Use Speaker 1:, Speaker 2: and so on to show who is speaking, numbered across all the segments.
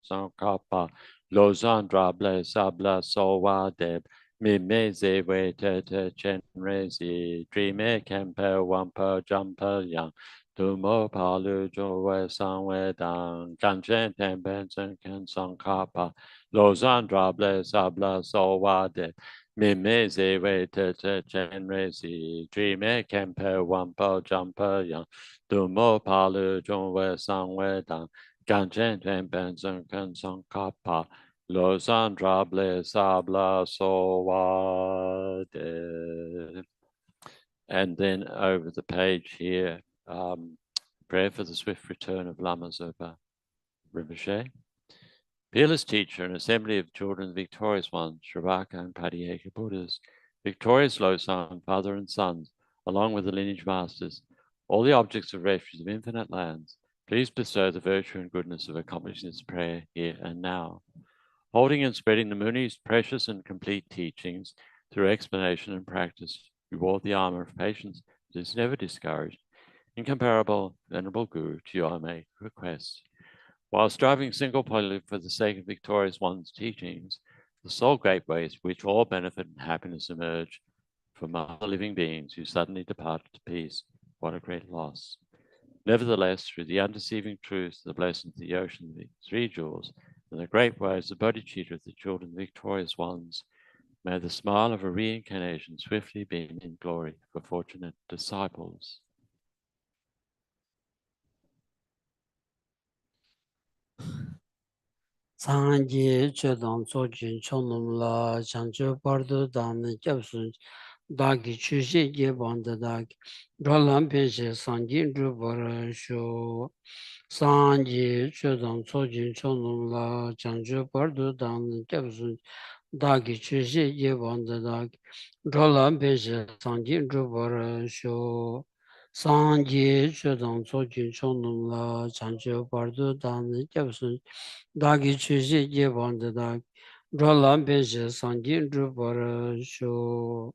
Speaker 1: Sankapa Lozandra Ble Sabla Sowa Deb Mime Zewe Tete Chenrezi Dreame Kempe Wampa Jumpa Yang Tumo Palu Jowe Sanwe Dan Ganchen Tempen Ken Sankapa Lozandra Ble Sabla Sowa Deb Mime Zewe Tete Chenrezi Dreame Kempe Wampa Jumpa Yang Tumo Palu Jowe Sanwe Dan Ganchen Tempen Ken Sankapa Losandra ble sabla sowade. And then over the page here, prayer for the swift return of Lama Zopa Rinpoche. Peerless teacher and assembly of children, the victorious ones, Sravaka and Padiyeka Buddhas, victorious Losang, father and sons, along with the lineage masters, all the objects of refuge of infinite lands, please bestow the virtue and goodness of accomplishing this prayer here and now. Holding and spreading the Muni's precious and complete teachings through explanation and practice, reward the armor of patience that is never discouraged. Incomparable, venerable Guru, to you I make request. While striving single-pointedly for the sake of victorious one's teachings, the sole great ways which all benefit and happiness emerge from other living beings who suddenly departed to peace, what a great loss. Nevertheless, through the undeceiving truth, the blessings of the ocean of the three jewels, and the great ways of bodhicitta of the children, the victorious ones, may the smile of a reincarnation swiftly beam in glory for fortunate disciples.
Speaker 2: Sanji Chodang Sojin Chonum La Chancho Pardo Dan Japsun Dagi Chushi Jebanda Dagi Roland Penche Sanjin Drupara Sho Sanji Chodang Sojin Chonum La Chancho Pardo Dan Japsun Dagi Chushi Jebanda Dagi Roland Penche Sanjin Drupara Sho Sanji Chodang Sojin Chonum La Chancho Pardo Dan Japsun Dagi Chushi Jebanda Dagi Roland Penche Sanjin Drupara Sho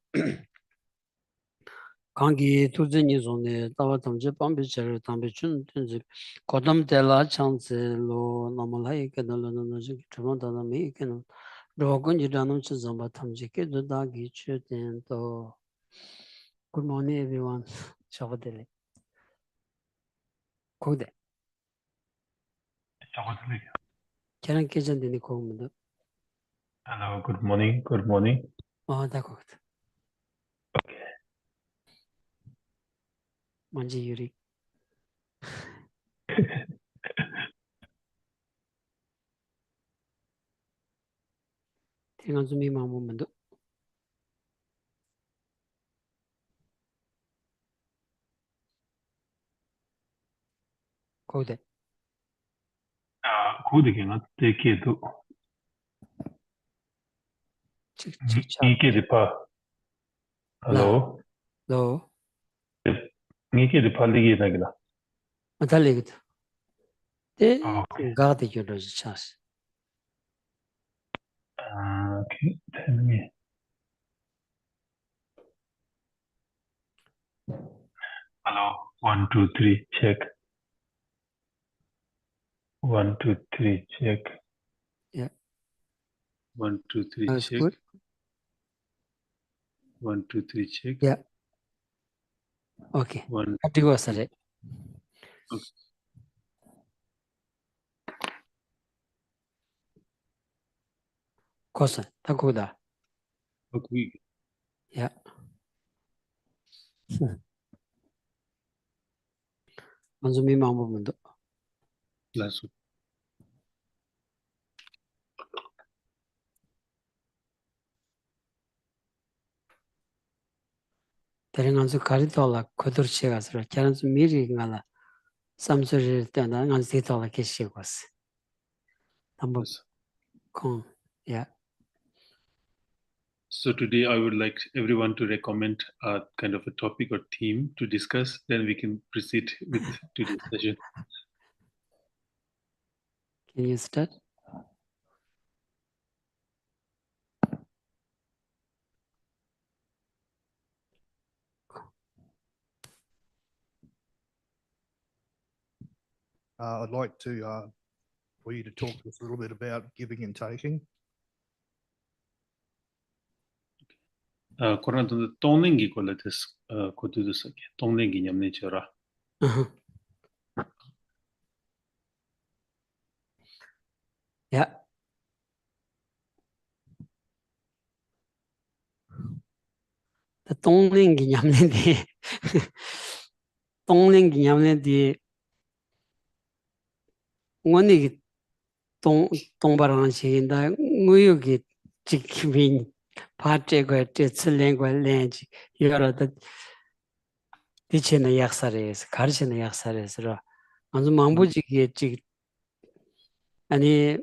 Speaker 2: Kangi tuzi nizone tawa tamche pambi chere tambi chun tunzi kodam tela changze lo namalayi kedalo nanaji chumon tala mi keno rogunji ranam chi zamba tamche kedo dagi chuten to. Good morning everyone. Shabadele. Kogde. Keren kejan dini kogmudu.
Speaker 3: Hello, good morning, good morning.
Speaker 2: Da kogde.
Speaker 3: Okay.
Speaker 2: Manji yuri. Tingan zumi mamu mundu. Kogde.
Speaker 3: Kogde kenga teke do. Nike de pa. Hello.
Speaker 2: Hello.
Speaker 3: Nike de pa ligi nagila.
Speaker 2: Mataligid. Te gade yoroji chas.
Speaker 3: Okay, tell me. Hello, 1, 2, 3, check. 1, 2, 3, check.
Speaker 2: Yeah.
Speaker 3: 1, 2, 3,
Speaker 2: That's
Speaker 3: check.
Speaker 2: good.
Speaker 3: 1, 2, 3, check.
Speaker 2: Yeah. Okay.
Speaker 3: One.
Speaker 2: Katigo sare.
Speaker 3: Okay.
Speaker 2: Kosa. Takuda.
Speaker 3: Okay.
Speaker 2: Yeah. Manzumi mambo mundo.
Speaker 3: Last one.
Speaker 2: Terenganzu karitola kodur chegasro. Keranzu miri ngala. Samsuri tenda nganzu titola keshigwas. Tambo kon. Yeah.
Speaker 3: So today I would like everyone to recommend a kind of a topic or theme to discuss. Then we can proceed with today's session.
Speaker 2: Can you start?
Speaker 4: I'd like to for you to talk to us a little bit about giving and taking.
Speaker 3: 코로나도 동행기 걸레데스 고두두스게 동행기 냠내쳐라.
Speaker 2: Yeah. The 동ling 기념년이 동ling 기념년이 원이 동바라는 시인다 의욕이 지키민 파트가 뜻을랭과 렌지 여러다 디체는 약사래서 가르치는 약사래서 아주 망부지게 지 아니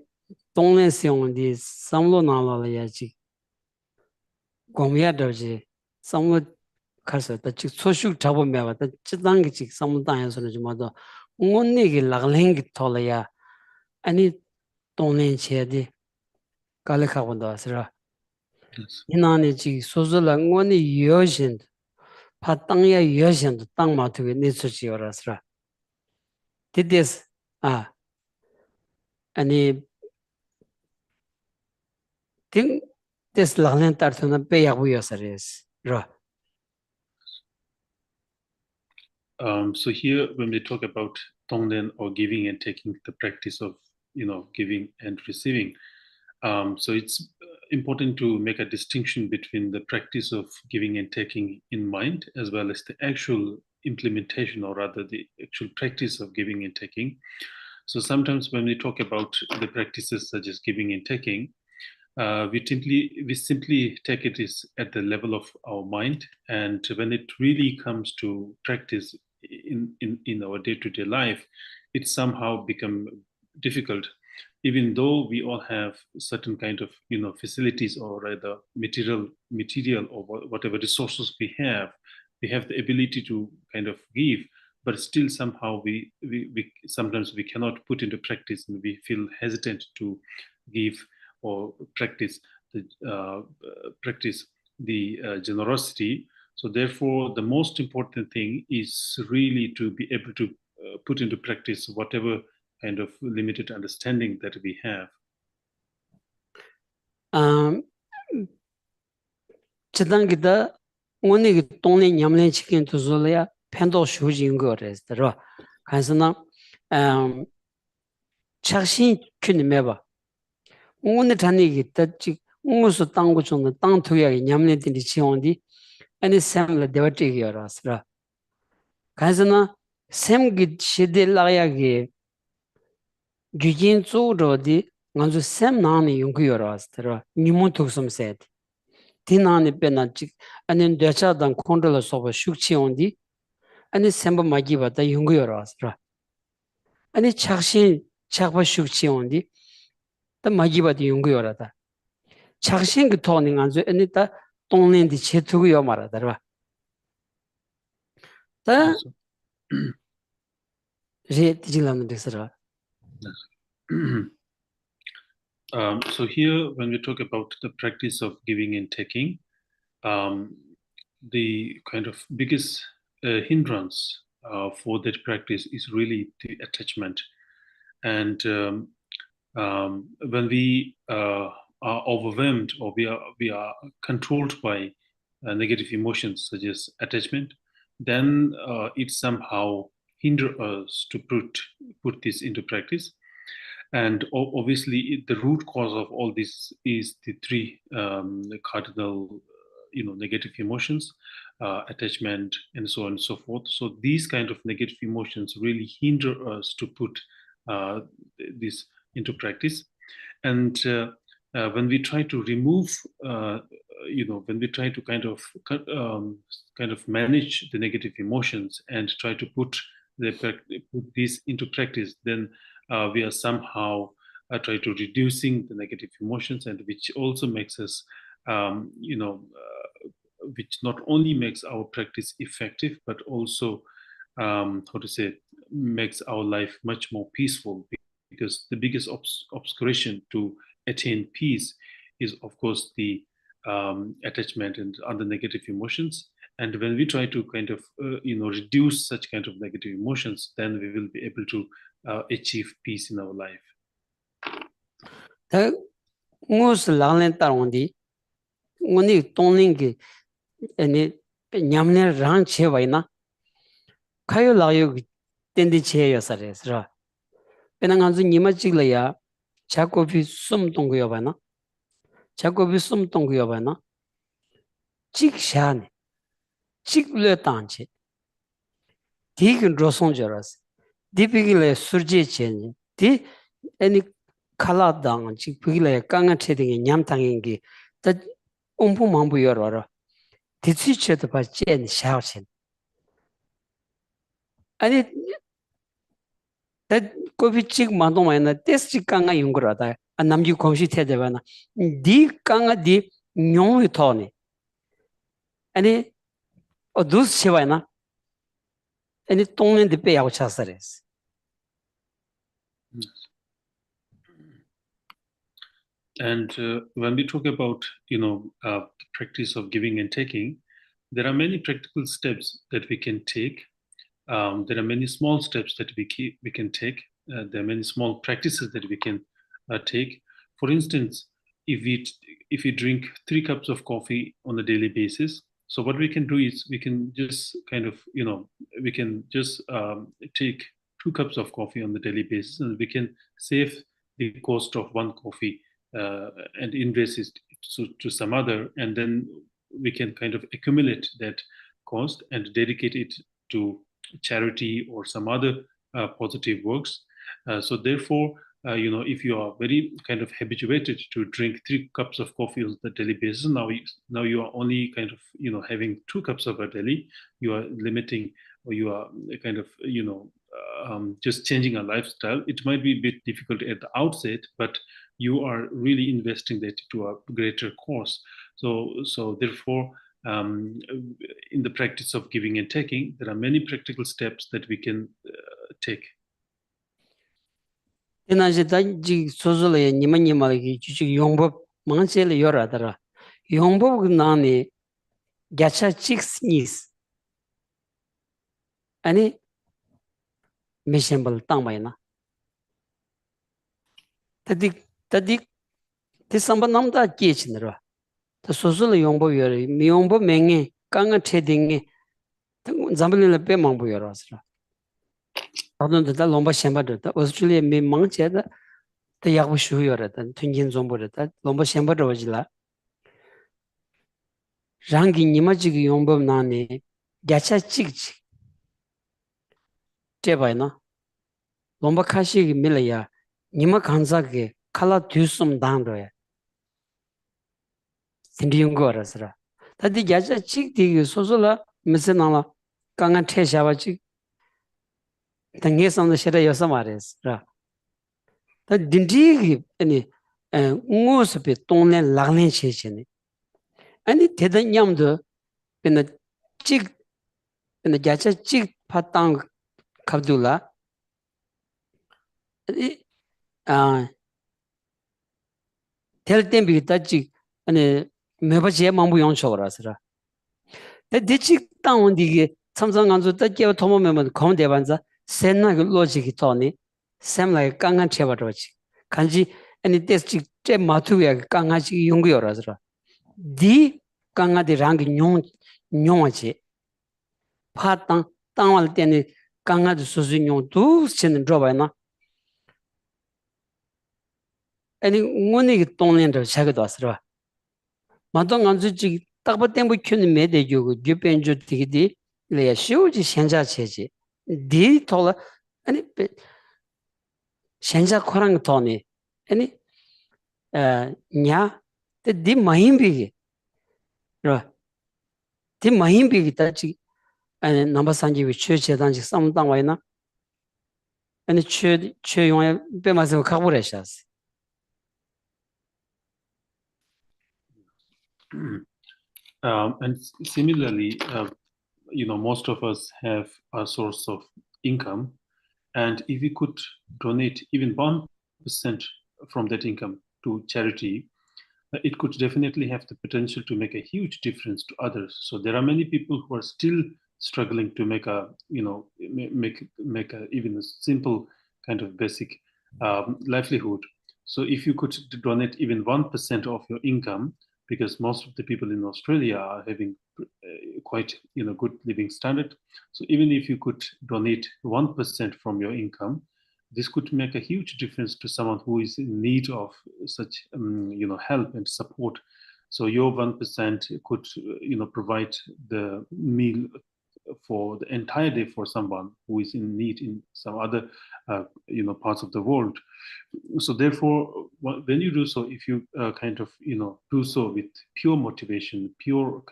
Speaker 2: 동네시용이 삼로 나라야지 공야더지 삼로 가서 즉 소식 잡으면 왔다 지단기 즉 삼단에서는 좀 아도 원이게 라글행기 톨이야 아니 동네체디 갈카본다 왔으라 이나네 지 소소랑 원이 여신 파땅야 여신도 땅 마트에 내서지어라스라 디데스 아니 딩 데스 라글렌 따르는 배야부여서레스 라
Speaker 3: So here, when we talk about tonglen or giving and taking, the practice of giving and receiving, so it's important to make a distinction between the practice of giving and taking in mind, as well as the actual implementation, or rather the actual practice of giving and taking. So sometimes when we talk about the practices such as giving and taking, we simply take it is at the level of our mind, and when it really comes to practice in our day-to-day life, it somehow become difficult, even though we all have certain kind of facilities, or rather material or whatever resources we have the ability to kind of give, but still somehow we sometimes we cannot put into practice, and we feel hesitant to give or practice the generosity. So therefore, the most important thing is really to be able to put into practice whatever kind of limited understanding that we have.
Speaker 2: 지단기다 원이 동네 냠내 치킨 두줄이야 팬도 쇼진 거래스더라 간서나 착신 균매봐 오늘 단위기 뜻지 무슨 땅고 정도 땅 투약이 냠내들이 지원디 아니 샘을 데버티기어라스라 간서나 샘기 시딜라야기 규진 조로디 먼저 샘 나니 용기어라스더라 니몬 독섬세 디나니 베나직 아니 대차단 컨트롤 소버 숙치온디 아니 샘바 마기바다 용기어라스라 아니 착신 착바 숙치온디 다 마기바디 용기어라다 착신 그 토닝 안주 아니다 동네디 제투고요 말하더라 다 제 디질라는 데서라
Speaker 3: So here, when we talk about the practice of giving and taking, the kind of biggest hindrance for that practice is really the attachment. And when we are overwhelmed, or we are controlled by negative emotions such as attachment, then it somehow hinders us to put this into practice. And obviously, the root cause of all this is the three cardinal, negative emotions, attachment, and so on and so forth. So these kind of negative emotions really hinder us to put this into practice. And when we try to remove, when we try to kind of manage the negative emotions and try to put this into practice, then we are somehow try to reducing the negative emotions, and which also makes us, which not only makes our practice effective, but also, makes our life much more peaceful. Because the biggest obscuration to attain peace is, of course, the attachment and other negative emotions. And when we try to kind of, reduce such kind of negative emotions, then we will be able to achieve peace in our life.
Speaker 2: 다 무스 랑렌 따온디 오니 동링기 아니 냠네 랑 체바이나 카요 라요 텐디 체여서레스라 페낭한즈 니마직라야 자코비 숨동고요 바나 자코비 숨동고요 바나 직샤네 직르 땅치 디긴 로송저라스 디비길레 수르제체니 디 애니 칼라당 직비길레 강한 체딩이 냠탕인기 다 옴푸망부 열어라 디치체도 바젠 샤오신 아니 다 코비직 만동마이나 테스트 강한 용거라다 아 남주 공시 태대바나 디 강한 디 뇽이 토니 아니 어두스 체바이나 아니 동년데 빼야고 차서레스
Speaker 3: And when we talk about, the practice of giving and taking, there are many practical steps that we can take. There are many small steps that we can take. There are many small practices that we can take. For instance, if we drink 3 cups of coffee on a daily basis, so what we can do is we can just we can just take 2 cups of coffee on the daily basis, and we can save the cost of 1 coffee and invest it to some other, and then we can kind of accumulate that cost and dedicate it to charity or some other positive works. So therefore, if you are very kind of habituated to drink 3 cups of coffee on the daily basis, now you are only kind of having 2 cups of a daily. You are limiting, or you are kind of just changing a lifestyle. It might be a bit difficult at the outset, but you are really investing that to a greater cause. So therefore, in the practice of giving and taking, there are many practical steps that we can take.
Speaker 2: 이나지 단지 소소래 니마니마기 주식 용법 망세를 열어더라. 용법 나니 야차 직스니스 아니 미션벌 땅바이나 다디 대상바 남다 끼치느라 더 소소래 용법 열어 미용법 맹에 강한 체딩에 잠불을 빼망부 열어서라. 아동들 롬바 셴바다 오스트레일리아 미 망체다 더 약부 쉬어요라다 튕긴 좀보다 롬바 셴바다 오질라 랑기 니마지기 용법 나네 야차 찍지 제바이나 롬바 카시기 밀이야 니마 간사게 칼라 뒤숨 당도야 신디용 거라서라 다디 야차 찍디 소소라 미세나라 강한 태샤바지 당게 섬도 싫어 여서 말했어. 다 딘디기 아니 무스베 동네 랑낸 체체네. 아니 대단냠도 근데 찍 근데 자체 찍 파땅 갑둘라. 아 텔템비 따지 아니 매바제 망부 용초라서라. 대치 땅원디게 삼성간주 따게 도모면 건대반자 센나 그 로직이 토니 샘라이 강한 체바로지 간지 아니 테스트 제 마투야 강아지 용구여라서라 디 강아디 랑기 뇽뇽아지 파땅 땅할 때는 강아지 수수뇽 두 쓰는 줘봐나 아니 원이 동년도 자기도 왔어라 마동 안주지 딱바 땡부 큐는 매대주고 뒤변주 되기디 레 쇼지 현자 체지 디 토라 아니 현자 코랑 토니 아니 냐 디 마힘비기 디 마힘비기 따지 아니 남바산지 위치에단지 삼당 와이나 아니 최용에 빼마서 가보래샤스
Speaker 3: And similarly, most of us have a source of income, and if we could donate even 1% from that income to charity, it could definitely have the potential to make a huge difference to others. So there are many people who are still struggling to make a, make a, even a simple kind of basic livelihood. So if you could donate even 1% of your income, because most of the people in Australia are having quite good living standard. So even if you could donate 1% from your income, this could make a huge difference to someone who is in need of such help and support. So your 1% could provide the meal for the entire day for someone who is in need in some other parts of the world. So therefore, when you do so, if you do so with pure motivation, pure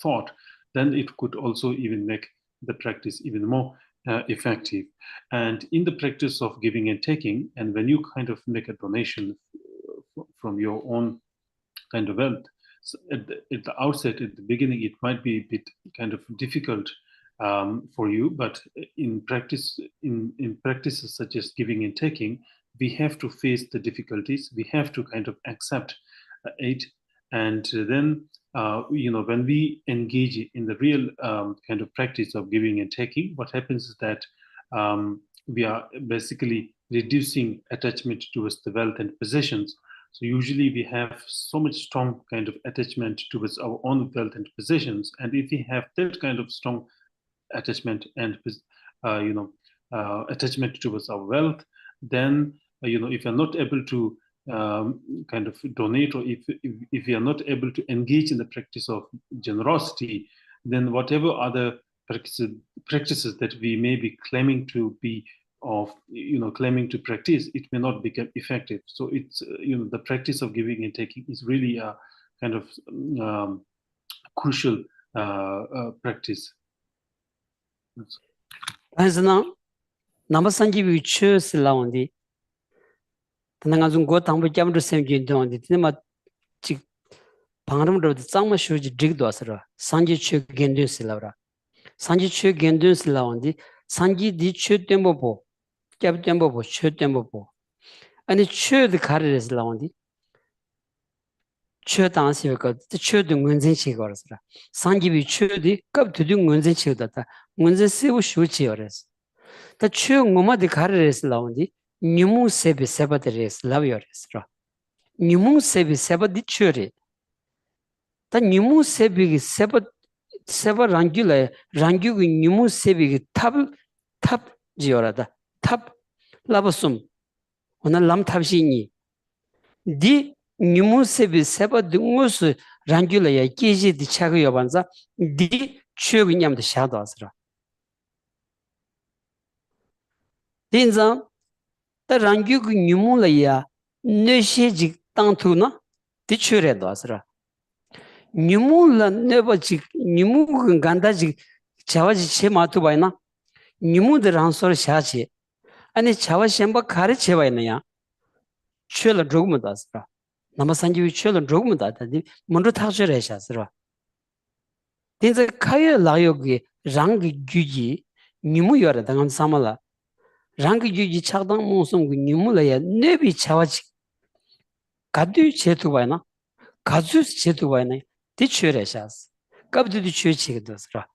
Speaker 3: thought, then it could also even make the practice even more effective. And in the practice of giving and taking, and when you kind of make a donation from your own kind of wealth, so at the outset, at the beginning, it might be a bit kind of difficult for you, but in practice, in practices such as giving and taking, we have to face the difficulties. We have to kind of accept it, and then when we engage in the real kind of practice of giving and taking, what happens is that we are basically reducing attachment towards the wealth and possessions. So usually we have so much strong kind of attachment towards our own wealth and possessions, and if we have that kind of strong attachment and attachment towards our wealth, then if you're not able to kind of donate, or if you are not able to engage in the practice of generosity, then whatever other practices that we may be claiming to be claiming to practice, it may not become effective. So it's the practice of giving and taking is really a kind of crucial practice.
Speaker 2: Azna number sanji we choose laundi. Tanangazun go tambo jamdu semjin dondi. Tinema chik pangram do the sangma shuji dig dosra. Sanji chu gendun silavra. Sanji chu gendun silaundi. Sanji di chu tembo po. Jab tembo po, chu tembo po. And chu the carriers laundi. Chu dansi waka, the chu the munzin chigorasra. Sanji we chu di cup to do munzin chigata. Munzin sivu shuchi ores. The chu ngoma the carriers laundi. Nimu sebi seba the res, love your restra. Nimu sebi seba di churi. The nimu sebi seba rangula, rangu nimu sebi tap jiorada, tap labasum. Ona lam tabshini. Di nimu sebi seba dungus rangula ya kiji di chagu yabanza, di chu nyam the shadow asra. Dinza. The rangu numulaya neshiji tantuna, the chure dosra. Numula never chick, Numu gandaji, Chavaji chematubaina, Numu the ransor shachi, and a Chavashemba karichevainaya, chula drogmadasra. Namasanji chula drogmada, the Mundutajureshasra. Then the Kaya Layogi, Rangi Guji, Numu yora dangan samala. Rangi juji chagdang monsum gu nimulaya nebi chawachi kadu chetu baina kazu chetu baina di chure shas kabdu di chure chigdasra.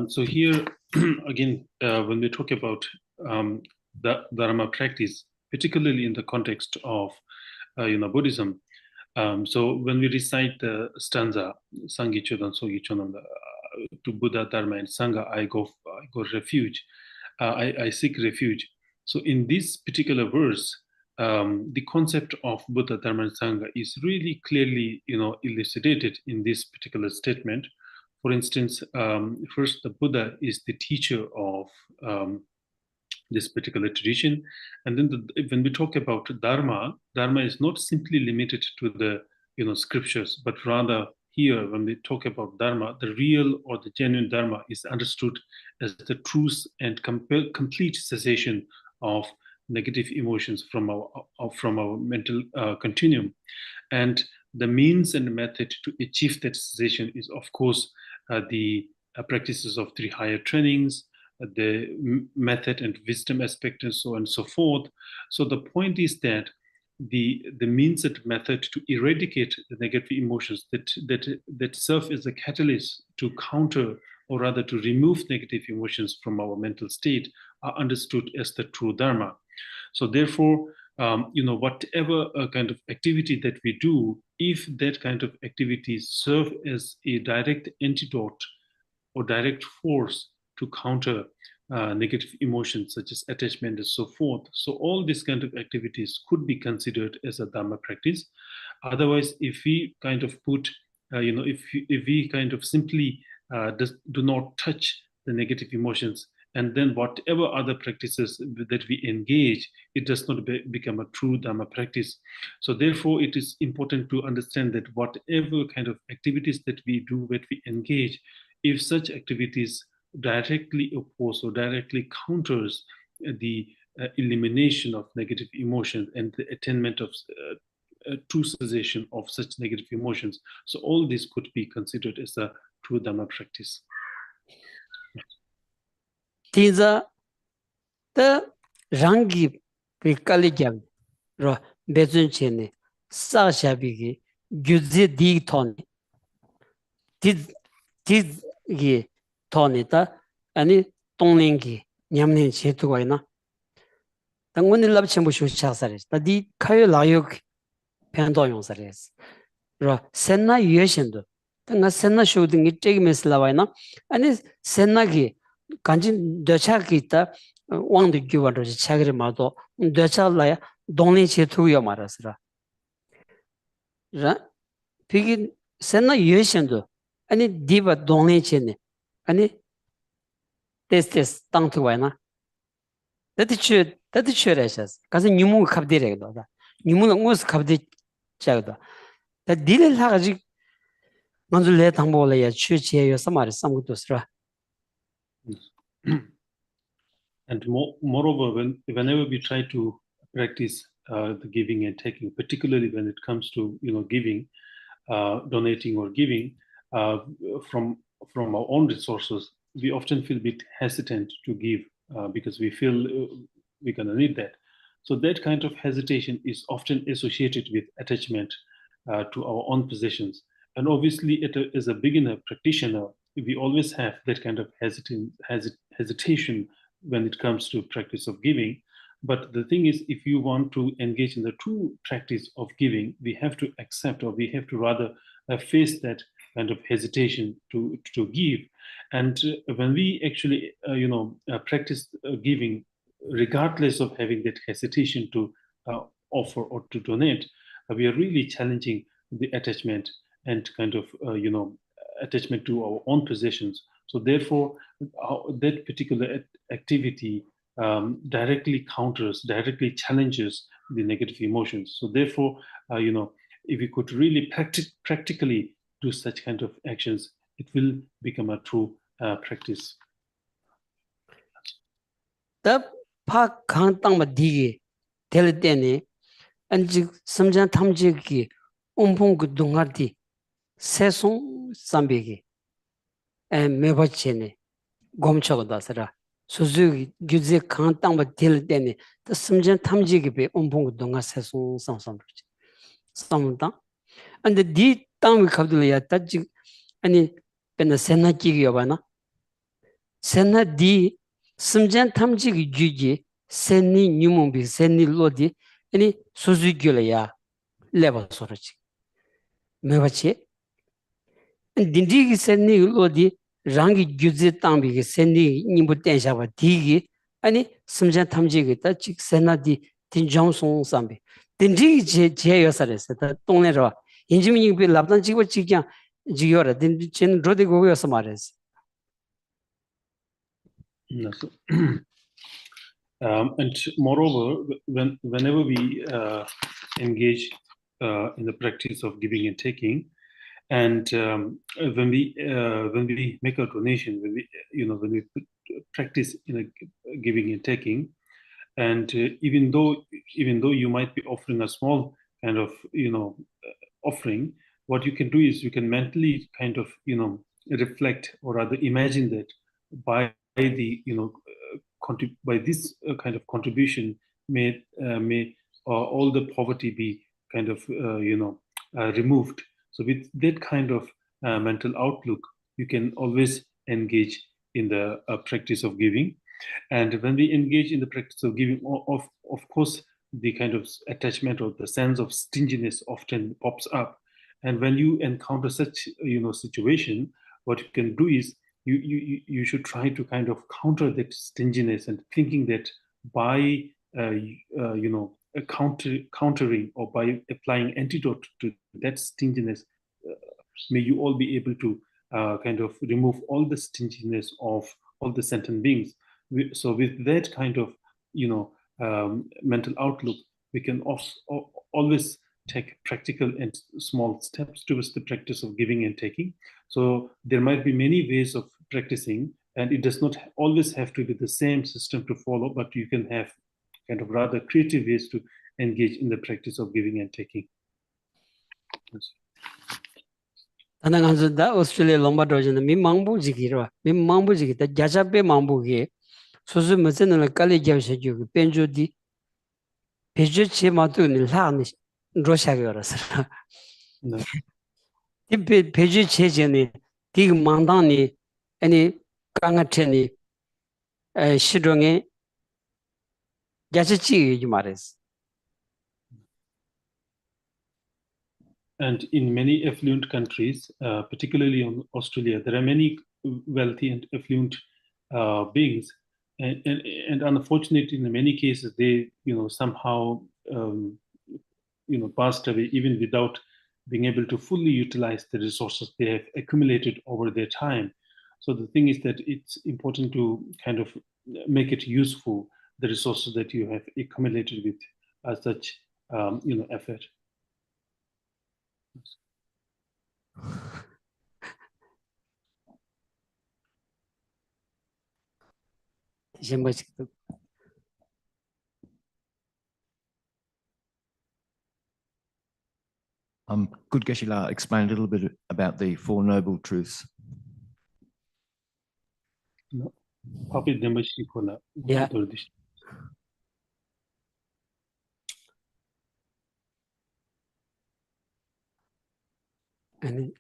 Speaker 3: So here again, when we talk about the Dharma practice, particularly in the context of Buddhism, so when we recite the stanza Sangi Chodan Sogi Chonam to Buddha, Dharma, and Sangha, I go refuge. I seek refuge. So in this particular verse, the concept of Buddha, Dharma, and Sangha is really clearly elucidated in this particular statement. For instance, first, the Buddha is the teacher of this particular tradition. And then when we talk about Dharma is not simply limited to the scriptures, but rather here when we talk about Dharma, the real or the genuine Dharma is understood as the truth and complete cessation of negative emotions from our mental continuum. And the means and method to achieve that cessation is, of course, the practices of 3 higher trainings, the method and wisdom aspect, and so on and so forth. So the point is that the means and method to eradicate the negative emotions that serve as a catalyst to counter or rather to remove negative emotions from our mental state, are understood as the true Dharma. So therefore, whatever kind of activity that we do, if that kind of activities serve as a direct antidote or direct force to counter negative emotions such as attachment and so forth. So all these kind of activities could be considered as a Dharma practice. Otherwise, if we kind of put, if we kind of simply do not touch the negative emotions, and then whatever other practices that we engage, it does not become a true Dharma practice. So therefore, it is important to understand that whatever kind of activities that we do, that we engage, if such activities directly oppose or directly counters the elimination of negative emotions and the attainment of true cessation of such negative emotions, so all this could be considered as a true Dharma practice.
Speaker 2: Tiza the rangi pikalijam ro bezun chene sa shabigi gyuzi di ton gi toni ta ani tonglingi nyamnin chetuwaina 당원이 랍chen bu shu chasares ta di kayo layok pendo yongsares ro senna yeshendo tanga senna shuding itegi meslawaina ani senna gi 간진 되차기 있다 왕도 기원도 차기를 마도 되차라야 동네 제투여 말았으라 라 비긴 센나 예션도 아니 디바 동네 제네 아니 테스트 땅트 와이나 thatchurations 가서 뉴무 갑디래도 뉴무는 무슨 갑디 자고도 다 딜을 하가지 먼저 내 당보래야 취지에요 서마리 삼고도스라.
Speaker 3: And moreover, whenever we try to practice the giving and taking, particularly when it comes to giving, donating or giving from our own resources, we often feel a bit hesitant to give because we feel we're gonna need that. So that kind of hesitation is often associated with attachment to our own possessions. And obviously, as a beginner practitioner, we always have that kind of hesitation when it comes to practice of giving. But the thing is, if you want to engage in the true practice of giving, we have to accept, or we have to rather face that kind of hesitation to give. And when we actually, practice giving, regardless of having that hesitation to offer or to donate, we are really challenging the attachment and kind of, attachment to our own possessions. So therefore, that particular activity directly challenges the negative emotions. So therefore, if we could really practically do such kind of actions, it will become a true practice.
Speaker 2: The park can't digi tell it any and some tamjiki umpung dungardi sesong sambigi and mebachene gomchagodasara. Suzuki Guzi can't tell it any the some tamjiki be umpung dunga sesong some and the D town we kabdulia taji any pena senaki yobana sena di Simjan tamjiki juji seni nyumumbi seni lodi any Suzuki level sorochi mevachi and dindigi seni lodi rangi juzi tambi seni nimbu tenshaba digi any Simjan tamjiki tachi sena di tinjong song sambi dindigi jeyosares the tonero injimi be labdan jiwa chikya jiyora din rodi go samares.
Speaker 3: And moreover, whenever we engage in the practice of giving and taking, and when we make a donation, when we practice in a giving and taking, and even though you might be offering a small kind of offering, what you can do is you can mentally kind of reflect or rather imagine that by the by this kind of contribution may all the poverty be kind of removed. So with that kind of mental outlook, you can always engage in the practice of giving. And when we engage in the practice of giving, of course, the kind of attachment or the sense of stinginess often pops up. And when you encounter such situation, what you can do is you should try to kind of counter that stinginess and thinking that by countering or by applying antidote to that stinginess, may you all be able to kind of remove all the stinginess of all the sentient beings. So with that kind of mental outlook, we can also always take practical and small steps towards the practice of giving and taking. So there might be many ways of practicing, and it does not always have to be the same system to follow, but you can have kind of rather creative ways to engage in the practice of giving and taking.
Speaker 2: 안나간서 오스트레일리아 롬바도지는 민망부지기로 민망부지기다 자자베 망부기 소수 무슨을 깔리게셔주 벤주디 베주치 마도니 라니 로샤거라서 이 베주치 제네 디 망당니 아니 강아체니 시동에 자치지 말했어.
Speaker 3: And in many affluent countries, particularly in Australia, there are many wealthy and affluent beings, and unfortunately, in many cases, they somehow passed away even without being able to fully utilize the resources they have accumulated over their time. So the thing is that it's important to kind of make it useful, the resources that you have accumulated with such effort.
Speaker 5: Could Geshe explain a little bit about the Four Noble Truths?
Speaker 2: Yeah. And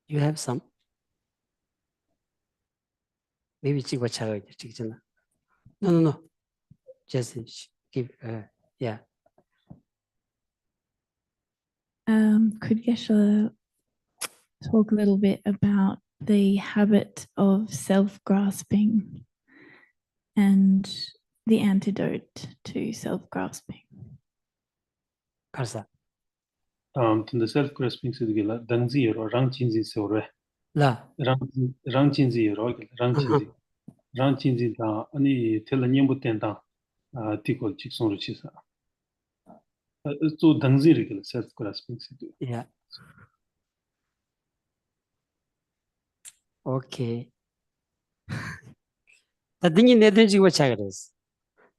Speaker 2: you have some? Maybe no. Just give yeah.
Speaker 6: Could Geshe talk a little bit about the habit of self-grasping and the antidote to self-grasping?
Speaker 2: Karsa.
Speaker 3: The self-grasping sidgela dangzi or rangchinzi sore.
Speaker 2: La.
Speaker 3: Rangchinzi or rangchinzi da ani tela nyembuten da tikol chikson ruchisa. So dangzi rigel self-grasping sidgela.
Speaker 2: Yeah. Okay. Tadingi nedenji wachagres.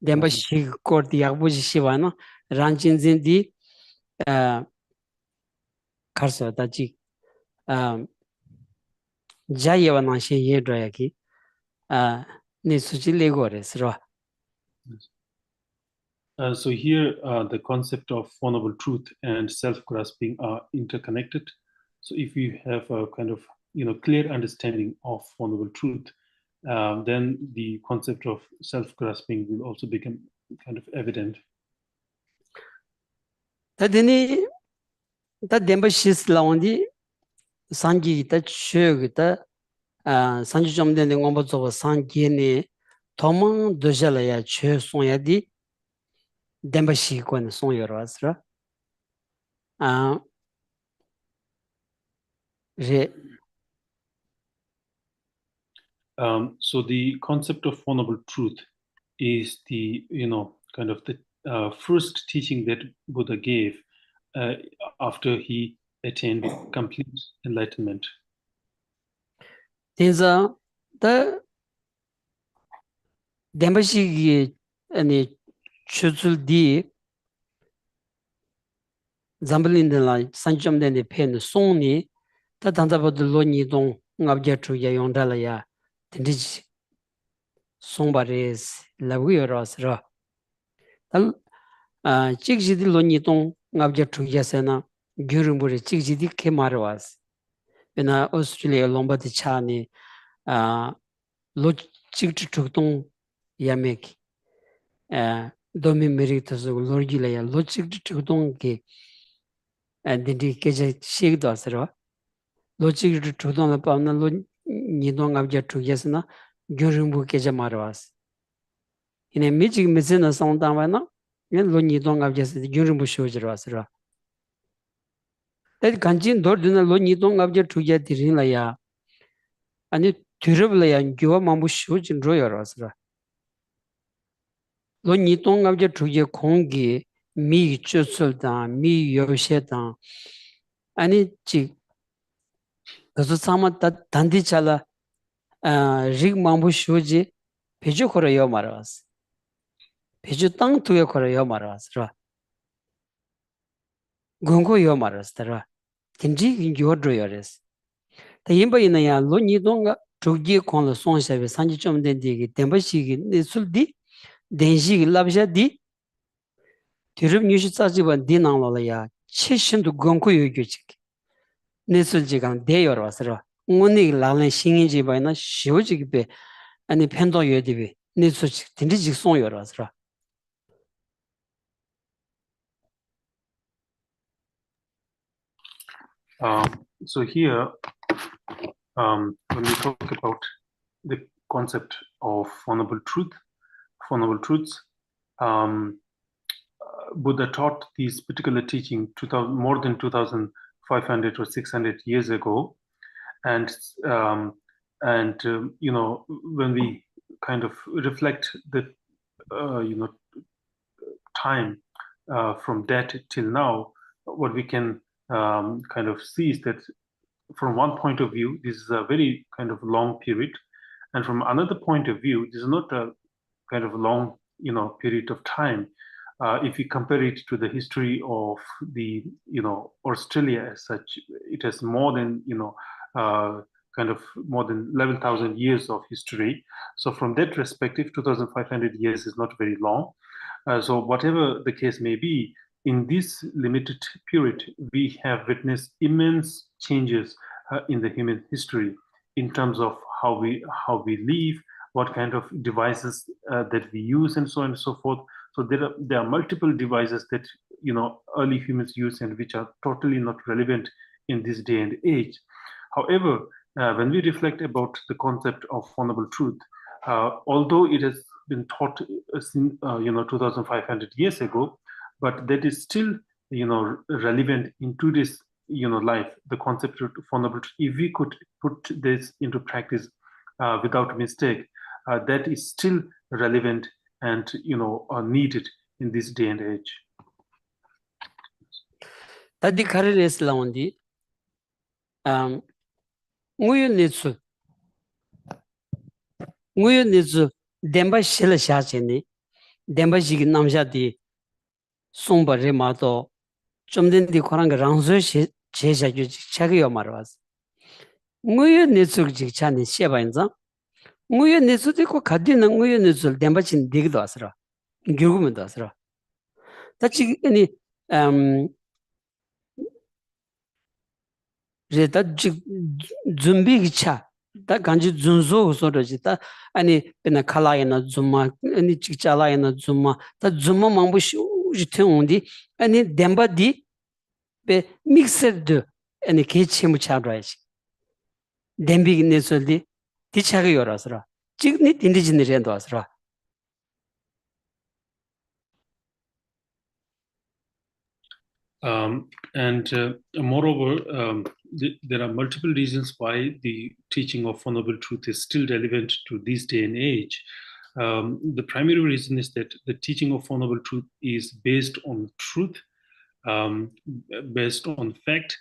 Speaker 2: Demba shi korti yabuji shivana ranchinzin di karsa taji jayewana shi yedrayaki ne suchi legores ro.
Speaker 3: So here the concept of Four Noble Truth and self-grasping are interconnected. So if you have a kind of clear understanding of Four Noble Truth, then the concept of self-grasping will also become kind of evident.
Speaker 2: Tadini that demba shis laundi sanji ta chögta sanji jomden de ngombo zo sanji ne tomang dojala ya chö sonya di demba shi kon son yorasra
Speaker 3: So the concept of Four Noble Truth is the kind of the first teaching that Buddha gave after he attained complete enlightenment.
Speaker 2: These are the Dembashi and Chuzul di Zambalin the light, Sanjum then the pen, Sony, that about the Loni Dong, Ngabjatu Yayondalaya, the somebody's La Wiros Ra. Chigji Loni Dong, Ngabjatu Yasena, Gurumuri, Chigji Kemaras. bena Australia lomba de chani logic tuktung yamek domi merita so lorgila ya logic tuktung ke dindi keje shig do asro logic tuktung la pa na lo ni dong abja tugesna gyurumbu keje marwas ine mijig mizina songdang na lo ni dong abja gyurumbu shojirwasra that ganjin dor dina lo ni dong abja tuge dirin la ya 아니 뒤럽려야 교와 마무 쇼진 로여라스라 로니 동갑제 주제 공기 미 주설다 미 요셰다 아니 지 그래서 사마다 단디찰라 릭 마무 쇼지 배주 거려요 말아스 배주 땅 두에 거려요 말아스라 공고요 말아스라 딘지 요드로여레스 대인바이나야 로니동가 조기 콘의 손샤베 산지 좀 된디기 덴바시기 니술디 덴시기 랍샤디 드럽 뉴시 짜지번 디낭로야 최신도 공고 요규직 니술지간 대여로서로 오늘 라는 신인지 바이나 시오지기 베 아니 팬도 여디비 니술지 딘디직 송여로서로
Speaker 3: So here, when we talk about the concept of Honorable Truths, Buddha taught these particular teaching more than 2,500 or 600 years ago, and you know, when we kind of reflect the time from that till now, what we can kind of see is that from one point of view, this is a very kind of long period, and from another point of view, this is not a kind of long, period of time. If you compare it to the history of the, Australia as such, it has more than, kind of more than 11,000 years of history. So from that perspective, 2,500 years is not very long. So whatever the case may be, in this limited period, we have witnessed immense changes in the human history in terms of how we live, what kind of devices that we use, and so on and so forth. So there are multiple devices that early humans use and which are totally not relevant in this day and age. However, when we reflect about the concept of Honorable Truth, although it has been taught 2,500 years ago, but that is still relevant in today's life. The concept of Honorable Truth, if we could put this into practice without mistake, that is still relevant and needed in this day and age.
Speaker 2: Tadi khares laundi nguyu nitsu demba shila shachini demba jigi namsha di songpa re mato chomden di koranga rangzo che sha ju chagyo marwas nguyu nitsu jig chani sheba inza nguyu nitsu di ko khadi na nguyu nitsu demba chin digdo asra gyurgumen do asra ta chig ani re ta zumbi gi cha ta ganji zunzo so ro ji ta ani pena khala yana zumma ani chichala yana zumma ta zumma mangbu ji theondi ani demba di be mixed de ani ke chemu cha ro ji dembi ne so di cha ge yor asra chig ni dindi jin re ndo asra
Speaker 3: Moreover, there are multiple reasons why the teaching of Honorable Truth is still relevant to this day and age. The primary reason is that the teaching of Honorable Truth is based on truth, based on fact,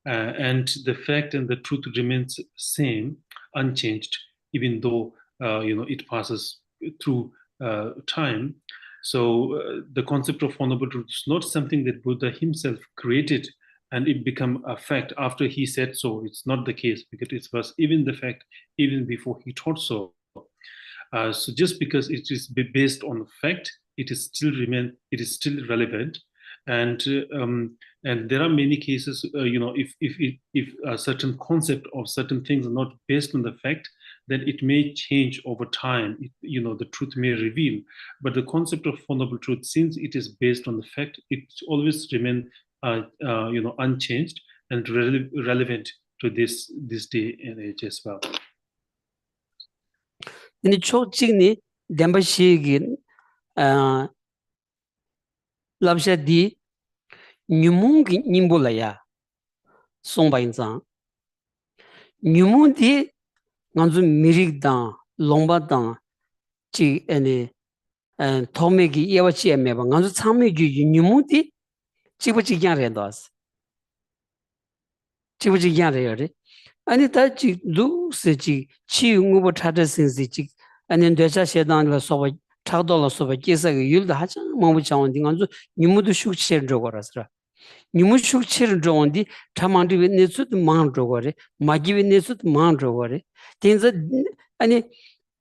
Speaker 3: and the fact and the truth remains same, unchanged, even though it passes through time. So the concept of Honorable Truth is not something that Buddha himself created and it became a fact after he said so. It's not the case, because it was even the fact even before he taught so. So just because it is based on fact, it is still relevant, and there are many cases, if a certain concept of certain things are not based on the fact, then it may change over time. The truth may reveal, but the concept of Four Noble Truth, since it is based on the fact, it always remain unchanged and relevant to this day and age as well.
Speaker 2: 근데 초직니 덴바시기 랍샤디 뉴문기 님볼라야 송바인장 뉴문디 간주 미릭당 롱바당 지 아니 토메기 예와치에메바 간주 참미기 뉴문디 지부지기야레도스 지부지기야레요리 아니 다지 루스지 치웅고 타드신지 아니 되자 셰단을 소바 차도로 소바 계속 율도 하자 뭐부 장원딩 간주 뉴무도 슈치를 줘거라스라 뉴무 슈치를 줘온디 타만디 네스도 만 줘거래 마기비 네스도 만 줘거래 텐자 아니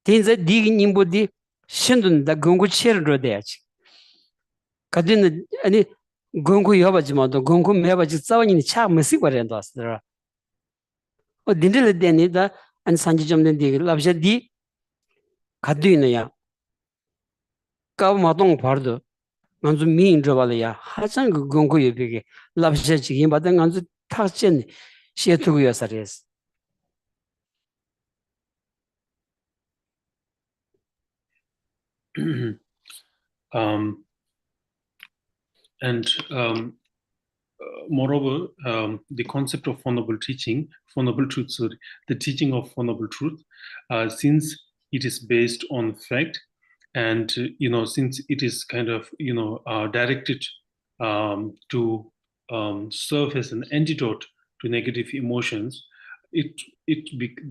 Speaker 2: 텐자 디기 님보디 신둔다 공고 치를 줘야지 가디는 아니 공고 여바지마도 공고 매바지 싸우니 차 무시거랜다스라 딘들 데니다 안 산지 좀 된디 랍샤디 가두이나야 까마동 바르도 간주 미인저발이야 하장 그 공고 예비게 랍샤지 힘받은 간주 탁전 시에투고여사레스
Speaker 3: Moreover, the concept of Four Noble Truth, the teaching of Four Noble Truth, since it is based on fact, and since it is kind of directed to serve as an antidote to negative emotions,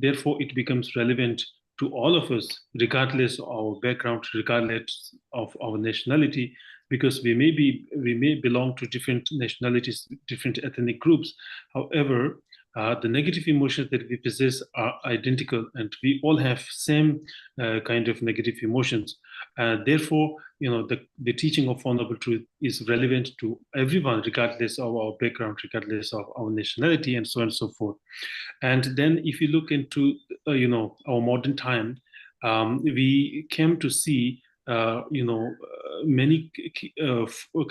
Speaker 3: therefore it becomes relevant to all of us, regardless of our background, regardless of our nationality, because we may belong to different nationalities, different ethnic groups. However, the negative emotions that we possess are identical, and we all have same kind of negative emotions. Therefore, the teaching of Four Noble Truth is relevant to everyone, regardless of our background, regardless of our nationality, and so on and so forth. And then, if you look into our modern time, we came to see many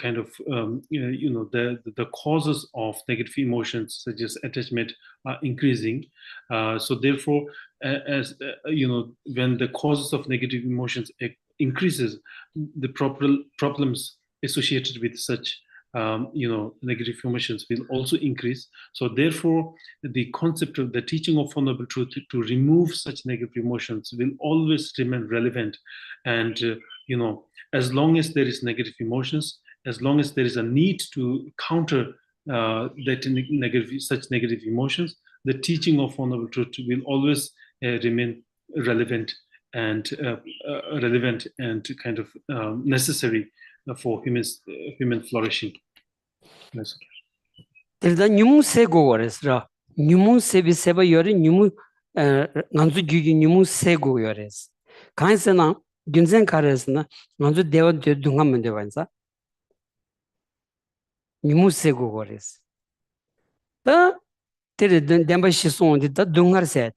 Speaker 3: kind of the causes of negative emotions such as attachment are increasing. So therefore, when the causes of negative emotions increases, the problems associated with such negative emotions will also increase. So therefore, the concept of the teaching of Four Noble Truth to remove such negative emotions will always remain relevant. And as long as there is negative emotions, as long as there is a need to counter such negative emotions, the teaching of Four Noble Truth will always remain relevant and kind of necessary for human flourishing.
Speaker 2: 들다 뉴무 세고거레스라 뉴무 세비 세바 요리 뉴무 간주 규기 뉴무 세고요레스 간세나 균zen 카레스나 간주 대와 둥하면 되반사 뉴무 세고거레스 다 테르 덴바시 송디 다 둥하르세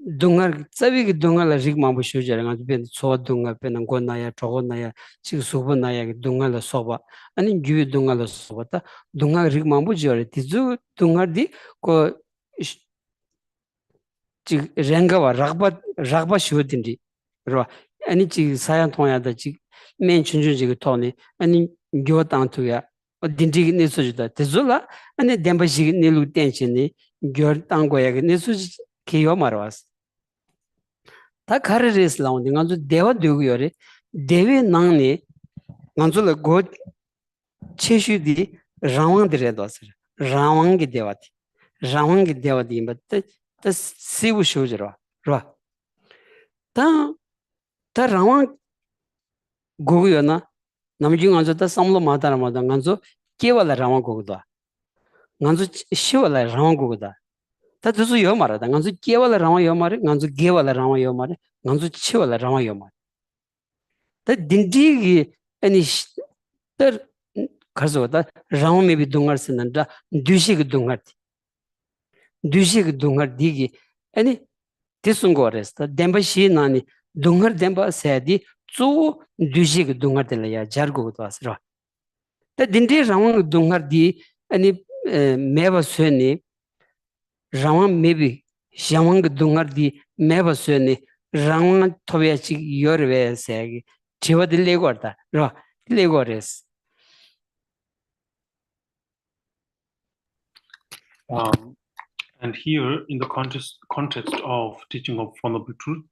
Speaker 2: dungar sabi dungar la rig mambu shujara nga ben so dungar ben gona ya chogona ya chi subona ya dungar la soba ani gyu dungar la soba ta dungar rig mambu jore tizu dungar di ko chi renga wa ragba shudindi ro ani chi sayan thoya da chi men chunju ji tone ani gyo tang tu ya dindi ne sujuda tizu la ani demba ji ne lu tenchen ni gyo tang go ya ne suj ke yo marwas 다 가르레스 라운딩 간주 대화 되고요래 대회 낭네 간주를 고 체슈디 라왕들에도서 라왕기 대화디 맞다 다 세부 쇼저라 다 라왕 고고요나 남중 간주 다 삼로 마다라 마다 간주 깨발라 라왕 고고다 간주 시월라 라왕 고고다 다 두수 요 말하다 간주 깨발라 라왕 요 말에 간주 개발라 라왕 요 말에 간주 치월라 라왕 요 말 다 딘디기 아니 더 가서다 라오메 비 동ар 쓰는다 두식 동ar 두식 동ar 디기 아니 디순고레스다 뎀바시 나니 동ar 뎀바 세디 조 두식 동ar 될야 자르고도 왔어 다 딘디 라옹 동ar 디 아니 메바 쇠니 라옹 메비 샤왕 동ar 디 메바 쇠니 라옹 토베치 요르베 세기 지워들레고다 라 레고레스
Speaker 3: And here, in the context of teaching of Four Noble Truth,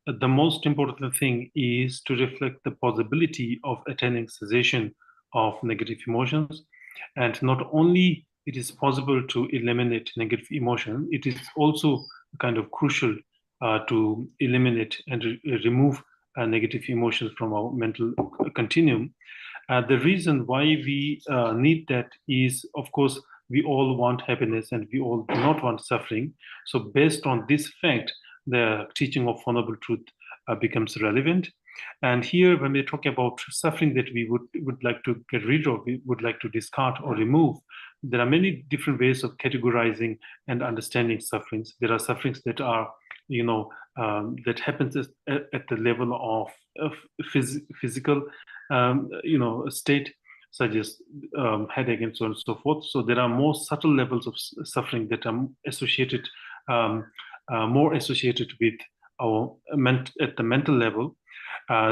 Speaker 3: the most important thing is to reflect the possibility of attaining cessation of negative emotions. And not only it is possible to eliminate negative emotion, it is also kind of crucial to eliminate and remove negative emotions from our mental continuum. The reason why we need that is, of course, we all want happiness and we all do not want suffering. So based on this fact, the teaching of Four Noble Truth becomes relevant. And here, when we talk about suffering that we would like to get rid of, we would like to discard or remove, there are many different ways of categorizing and understanding sufferings. There are sufferings that are, that happens at the level of physical, state, such as headache and so on and so forth. So there are more subtle levels of suffering that are associated, more associated with our at the mental level.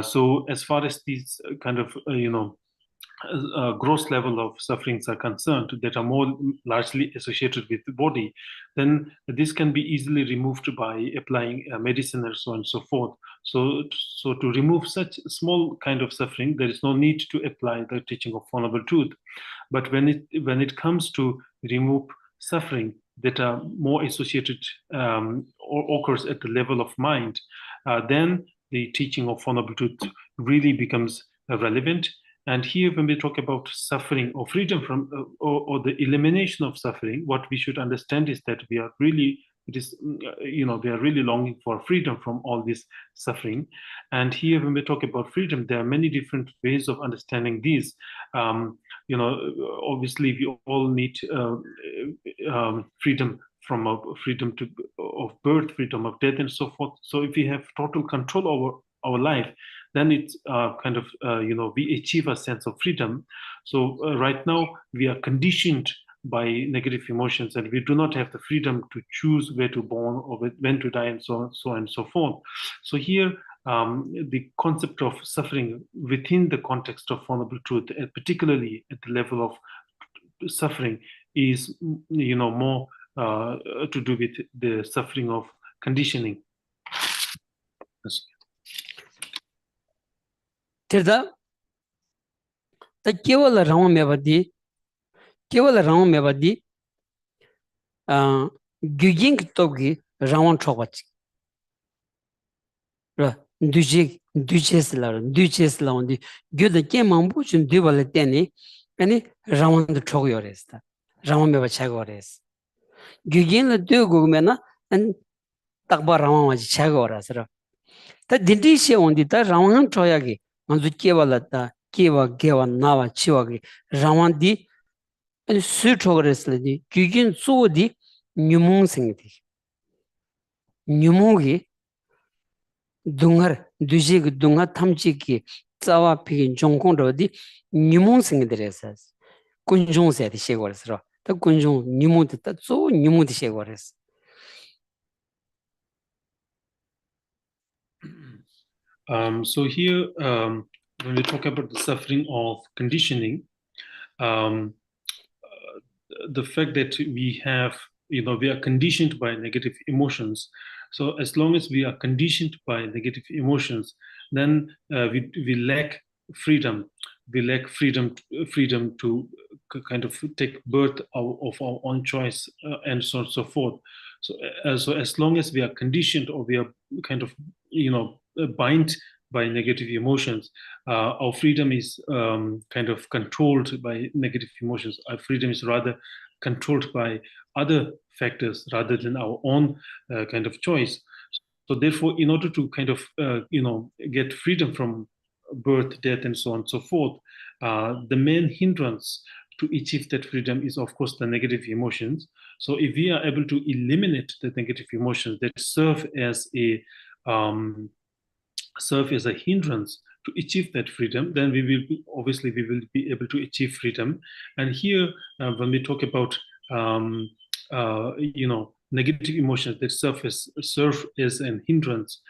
Speaker 3: So as far as these kind of, gross level of sufferings are concerned that are more largely associated with the body, then this can be easily removed by applying medicine and so on and so forth. So to remove such small kind of suffering, there is no need to apply the teaching of Four Noble Truth. But when it comes to remove suffering that are more associated or occurs at the level of mind, then the teaching of Four Noble Truth really becomes relevant. And here, when we talk about suffering or freedom from, or the elimination of suffering, what we should understand is that we are really, we are really longing for freedom from all this suffering. And here, when we talk about freedom, there are many different ways of understanding these. Obviously, we all need freedom from freedom of birth, freedom of death, and so forth. So if we have total control over our life, then it's kind of, we achieve a sense of freedom. So right now, we are conditioned by negative emotions, and we do not have the freedom to choose where to born or when to die, and so on and so forth. So here, the concept of suffering within the context of Four Noble Truth, particularly at the level of suffering, is more to do with the suffering of conditioning.
Speaker 2: Tirda, the Kevala Ram Mevadi, Guging Togi, Rawan Chowach. Duchess Laundi, good came on Bush and Duvaleteni, and Rawan the Choyoresta, Rawan Mevachagores. Gugin the Dugumena and Takbar Rawan Chagoras. The Didisha on the Rawan Choyagi. Kevalata, Kiva, Geva, Nava, Chiwagi, Rawandi, and Sutogresli, Gugin Sudi, Numung Singdi. Numugi, Dungar, Dujig, Dunga Tamchiki, Zawa Pigin, Jonkondodi, Numung Singdresses. Kunjung said the Shagores, the Kunjung, Numut, that's so Numut Shagores.
Speaker 3: So here, when we talk about the suffering of conditioning, the fact that we have, we are conditioned by negative emotions. So as long as we are conditioned by negative emotions, then we lack freedom. We lack freedom to kind of take birth of our own choice and so on and so forth. So as long as we are conditioned or we are kind of, bind by negative emotions, our freedom is kind of controlled by negative emotions. Our freedom is rather controlled by other factors rather than our own kind of choice. So therefore, in order to kind of, get freedom from birth, death, and so on and so forth, the main hindrance to achieve that freedom is, of course, the negative emotions. So if we are able to eliminate the negative emotions that serve as a hindrance to achieve that freedom, then we will be able to achieve freedom. And here, when we talk about negative emotions that serve as an hindrance,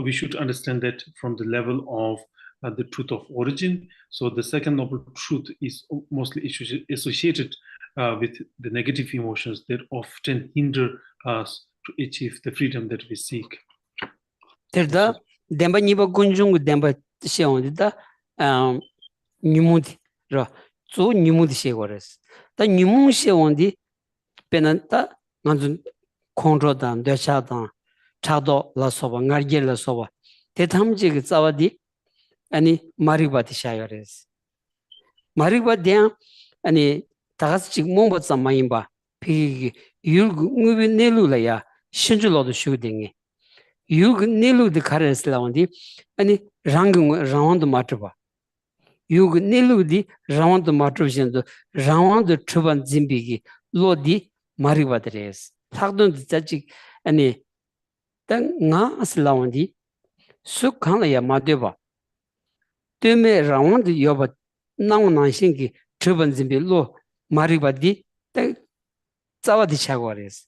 Speaker 3: we should understand that from the level of the truth of origin. So the second noble truth is mostly associated with the negative emotions that often hinder us to achieve the freedom that we seek.
Speaker 2: Terda demba niba gunjung demba sheondida nyumudi ra zo nyumudi shegores. Ta nyumung sheondi penanta nganzun kontro dan decha dan chado la soba ngarger la soba. Te thamji ge zawadi ani maribati shayores. Maribati dia ani tagas chik momba zamayimba pi yul ngubi nelu la ya shinjulo do shudingi. Yug nilu de kares lawandi ani rawand matba. Yug nilu di rawand matrushendo rawand chuban zimbigi lodi maribadres. Thagdun tachik ani tang nga aslawandi sukhan ya madeba. Teme rawand yoba nang nanshingi chuban zimbi lo maribadi ta zawadi chagwares.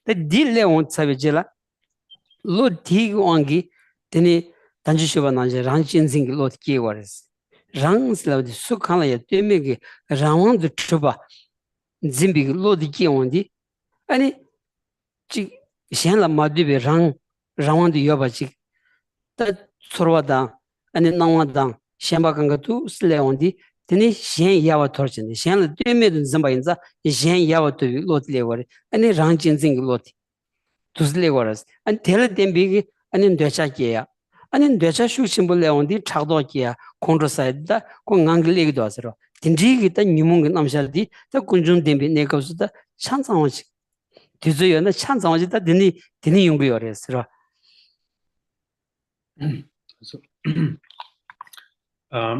Speaker 2: Ta dille on savejela lo tig wangi teni tanjishoba nanje ranchin sing lo kiwares rang slav sukhala ya temege rawang de chuba zimbi lo di kiwandi ani chi shenla madibe rawang de yoba chi ta sorwada ani nangwada shemba kanga tu slewandi teni shen yawa torchinde shenla temede zamba inza shen yawa to lo leware ani ranchin sing lo Tuzlegoras and tell them big and in Decha and in Decha shoe symbol on the Chagdokia, Condroside, the Kongangle dosero. Tinjig the Numung Namshadi, the Kunjun Dembi Negos, the chance on which Tizu and the chance on that Dini Yungiores.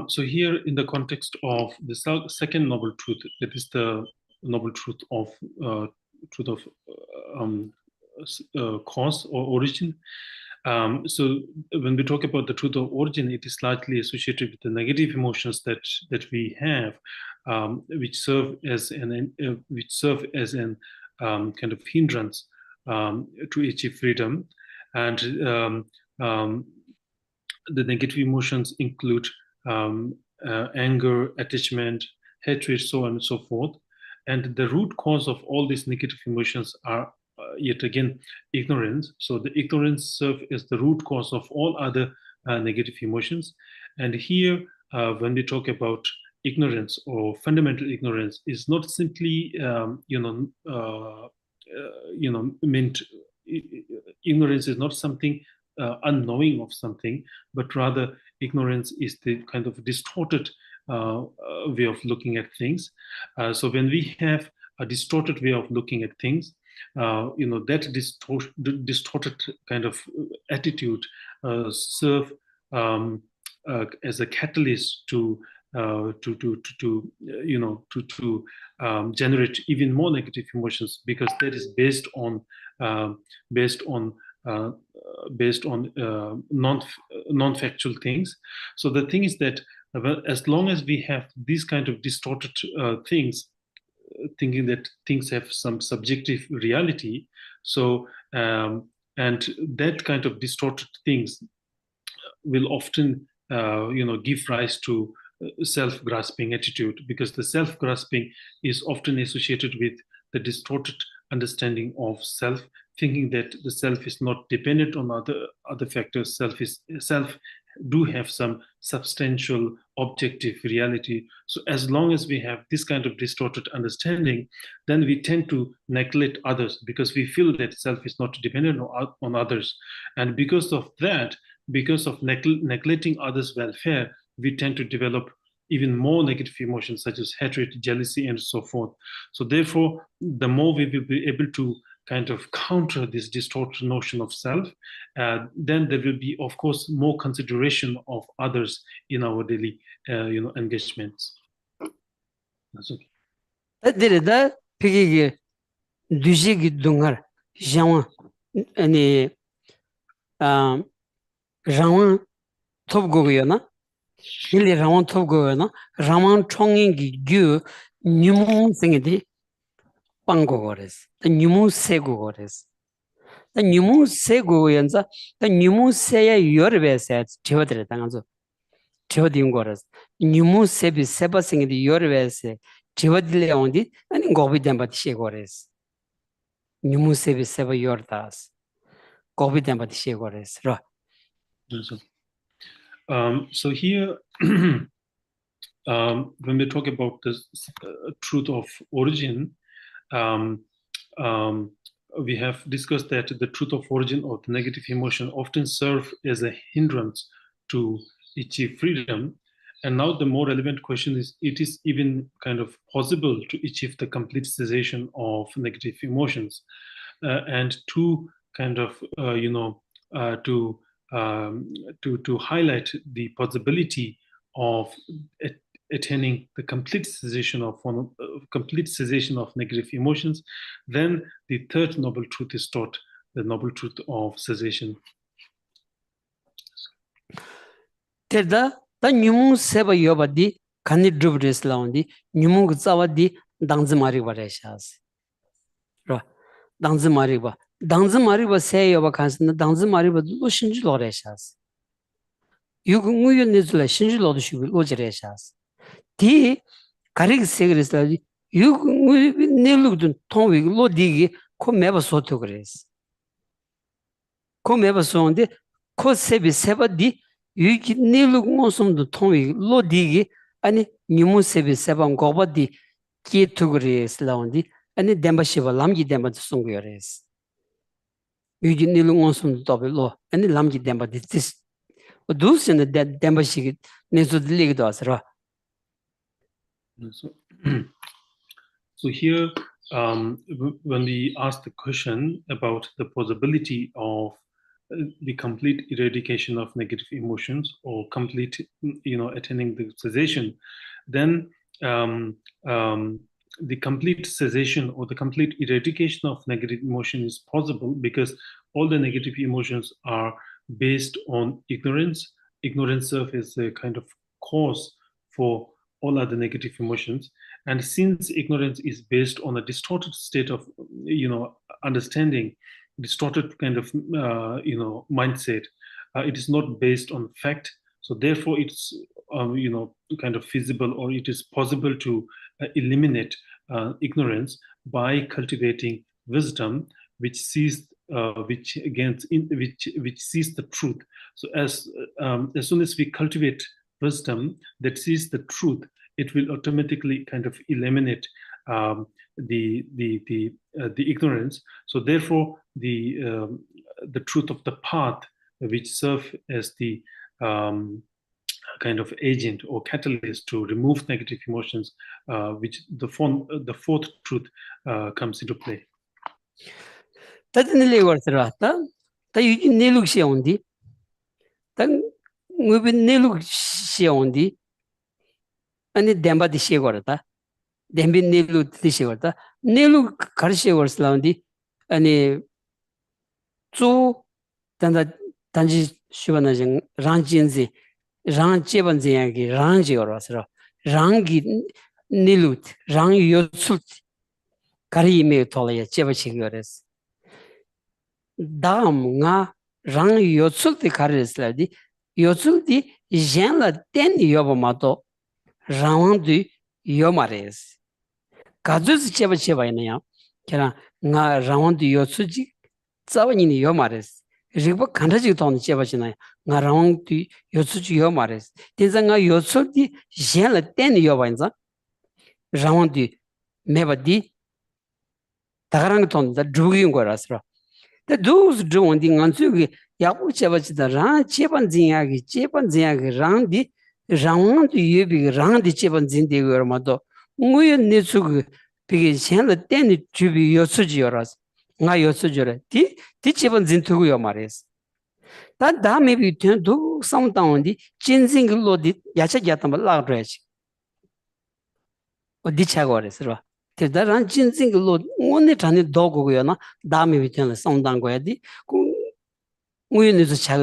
Speaker 3: So here in the context of the second noble truth, that is the noble truth of cause or origin. So when we talk about the truth of origin, it is largely associated with the negative emotions that we have, which serve as an kind of hindrance to achieve freedom. And the negative emotions include anger, attachment, hatred, so on and so forth. And the root cause of all these negative emotions are yet again ignorance. So the ignorance serves as the root cause of all other negative emotions. And here, when we talk about ignorance or fundamental ignorance, is not simply meant. Ignorance is not something unknowing of something, but rather ignorance is the kind of distorted way of looking at things. So when we have a distorted way of looking at things, that distorted kind of attitude serve as a catalyst to generate even more negative emotions, because that is based on non-factual things. So the thing is that as long as we have these kind of distorted things, thinking that things have some subjective reality, so and that kind of distorted things will often give rise to self-grasping attitude, because the self-grasping is often associated with the distorted understanding of self, thinking that the self is not dependent on other factors. Self do have some substantial objective reality. So as long as we have this kind of distorted understanding, then we tend to neglect others, because we feel that self is not dependent on others. And because of that, because of neglecting others' welfare, we tend to develop even more negative emotions such as hatred, jealousy, and so forth. So therefore, the more we will be able to kind of counter this distorted notion of self, then there will be, of course, more consideration of others in our daily, engagements. That's okay.
Speaker 2: That piggy dujig dungar, Jawan, any Rawan top goyana, Hilly Rawan top goyana, Raman Chonging Gu, Numu singing Pangores, the Numu Segores. The Numu Seguenza, the Numu Saya Yorves at Theodre Tanzo, Theodingores, Numu Sebi Seba singing the Yorves, Theodleondi, and go with them but Shegores. Numu Sebi Seba Yordas, go with them but Shegores.
Speaker 3: So here, when we talk about the truth of origin, we have discussed that the truth of origin of the negative emotion often serve as a hindrance to achieve freedom. And now the more relevant question is, it is even kind of possible to achieve the complete cessation of negative emotions, and to kind of, to highlight the possibility of attaining the complete cessation of negative emotions, then the third noble truth is taught, the noble truth of cessation.
Speaker 2: Terda, the Numu Seba Yobadi, Kanidrubris Laundi, Numu Zawadi, Danzamari Vareshas. Danzamariba. Danzamariba say over Kansan, Danzamariba Lushinj Loreshas. You Nizula Shinj Lodishu Logereshas. T. Karig Segres, you Niludun Tonwi Lodigi, Comeva Sotogres. Comeva Sonde, Cosebi Sebadi, you Niluk Monsum the Tonwi Lodigi, and Numu Sebi Seban Gobadi, Kietugres Laundi, and the Dembashiva Lamgi Demba Sungures. You Niluk Monsum double law, and the Lamgi Demba this. Those in the dead Dembashi Nezu the League does.
Speaker 3: So here, when we ask the question about the possibility of the complete eradication of negative emotions or complete, attaining the cessation, then the complete cessation or the complete eradication of negative emotion is possible because all the negative emotions are based on ignorance. Ignorance serves as a kind of cause for all other negative emotions. And since ignorance is based on a distorted state of, understanding, distorted kind of, mindset, it is not based on fact. So therefore it's, kind of feasible, or it is possible to eliminate ignorance by cultivating wisdom, which sees which sees the truth. So as soon as we cultivate wisdom that sees the truth, it will automatically kind of eliminate the ignorance. So therefore, the truth of the path, which serve as the kind of agent or catalyst to remove negative emotions, which the fourth truth comes into play.
Speaker 2: That's in the labor Rata. You Niluk Siondi. Then we will Niluk Siondi and the Demba di Shegorata. Dembi Nilu Tishigorta. Nilu Karshegors Laundi and a two Tanji Shivanajang Ranjinzi, Ran Chebanziangi, Ranji or Asra, Rangi Nilut, Rang Yotsut, Kari me Tolia, Chevachigores. Dam nga Rang Yotsut the Karis Ladi, Yotsuti, Jenla ten Yobomato, Randi Yomares. Kazus Cheva in ya, Kera nga Round Yotsuji, Savani Yomares. Riba Kandaji on Chevachina, nga Round Yotsuji Yomares. Tizanga Yotsuti, Jella ten Yovanza, Round Mevadi, Taranton, the Drugging Gorasra. The those doing Ansugi, Yaku Chevach the Ran, Chepanziagi, Randi, Round Yubi, Randi Chepanzindi Yormato. We need to begin the ten to be Yotsuji or us. nga yo su jure di chibon zin tugu yo mares ta da me bi tyen du sam tang di jin zing lo di ya cha ya tam la re chi o di cha go res ro te da ran jin zing lo ngone tan ni do go yo na da me bi tyen sam tang go ya di ku ngue ni su cha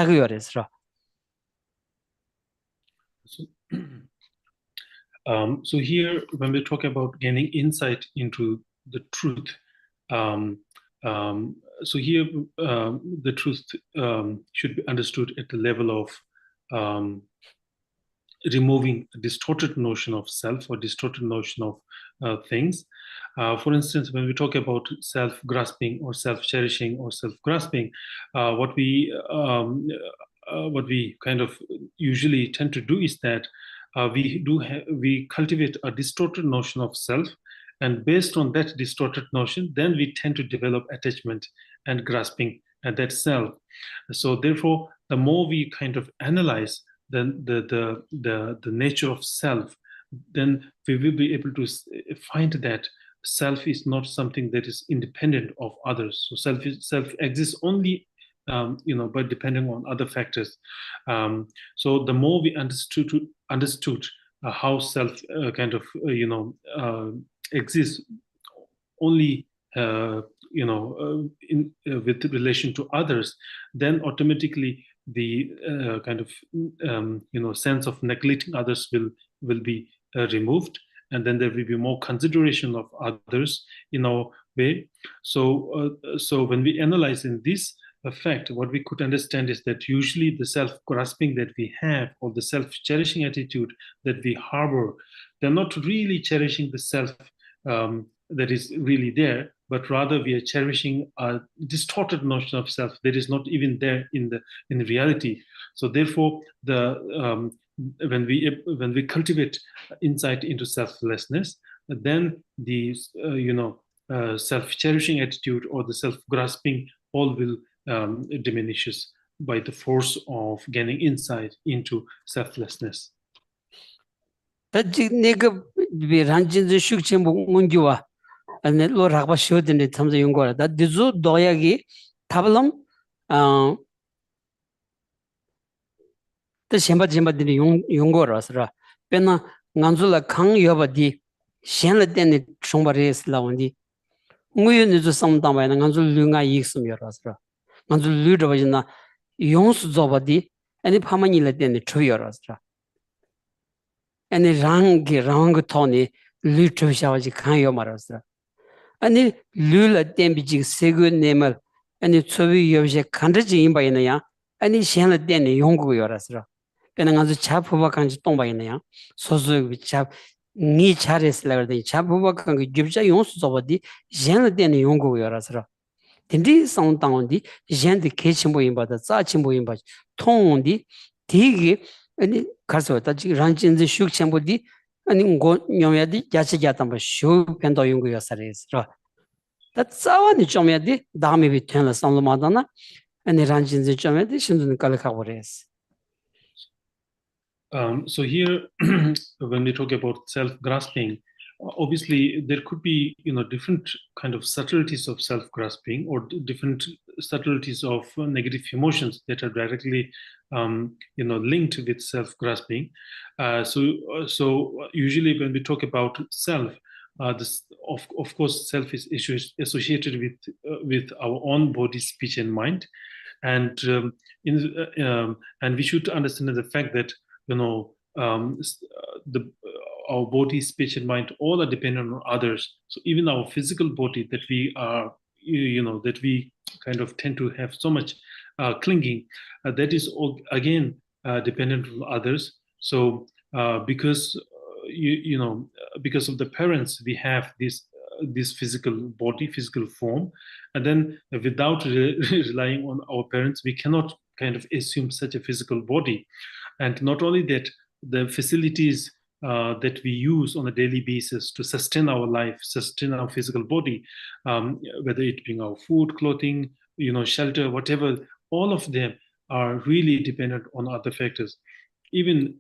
Speaker 2: go yo res ro
Speaker 3: So here, when we talk about gaining insight into the truth, so here the truth should be understood at the level of removing a distorted notion of self or distorted notion of things. For instance, when we talk about self-grasping or self-cherishing or self-grasping, what we kind of usually tend to do is that we cultivate a distorted notion of self, and based on that distorted notion, then we tend to develop attachment and grasping at that self. So therefore, the more we kind of analyze the nature of self, then we will be able to find that self is not something that is independent of others. So self exists only but depending on other factors. So the more we understood how self kind of exists only with relation to others, then automatically the kind of sense of neglecting others will be removed, and then there will be more consideration of others in our way. So when we analyze in this effect, what we could understand is that usually the self-grasping that we have, or the self-cherishing attitude that we harbor, they're not really cherishing the self that is really there, but rather we are cherishing a distorted notion of self that is not even there in reality. So therefore, when we cultivate insight into selflessness, then the self-cherishing attitude or the self-grasping all will diminishes by the force of gaining insight into selflessness.
Speaker 2: ane lo rakpa shio dine tamza yungora da dizu doya gi tablam da shenpa dine yungora asra pena nganzu la kang yoba di shenla dine chungpa reis la wandi nguyo nizu samdamba yana nganzu lu nga yiksum yor asra nganzu lu dhaba jina yongsu zoba di ane pama nila dine chu yor asra ane rangi toni lu chu shawaji kang yomar asra 아니 룰라 템비지 세고 네말 아니 초비 여제 칸르지 임바이나야 아니 셴라 덴네 용고 열었어. 그냥 아주 차포바 간지 똥바이나야 소소 니 차레슬라데 차포바 간기 집자 용수 저버디 셴라 덴네 용고 열었어. 딘디 상당온디 셴데 케침보 임바다 짜침보 임바 통온디 디기 아니 가서 다지 란진지 슉침보디 아니 고 녀야디 야치자담바 쇼 펜도 용고 열었어. 다짜와니 좀야디 다음에 비트는 상담하다나 아니 란진지 좀야디 신도는 깔카고레스.
Speaker 3: So here, when we talk about self-grasping, obviously there could be different kind of subtleties of self-grasping, or different subtleties of negative emotions that are directly linked with self-grasping. So usually when we talk about self, this of course self is associated with our own body, speech, and mind, and and we should understand the fact that our body, speech, and mind all are dependent on others. So even our physical body that we are, that we kind of tend to have so much clinging, that is all, again dependent on others. So because because of the parents, we have this physical body, physical form, and then without relying on our parents, we cannot kind of assume such a physical body. And not only that, the facilities that we use on a daily basis to sustain our life, sustain our physical body, whether it being our food, clothing, shelter, whatever, all of them are really dependent on other factors. even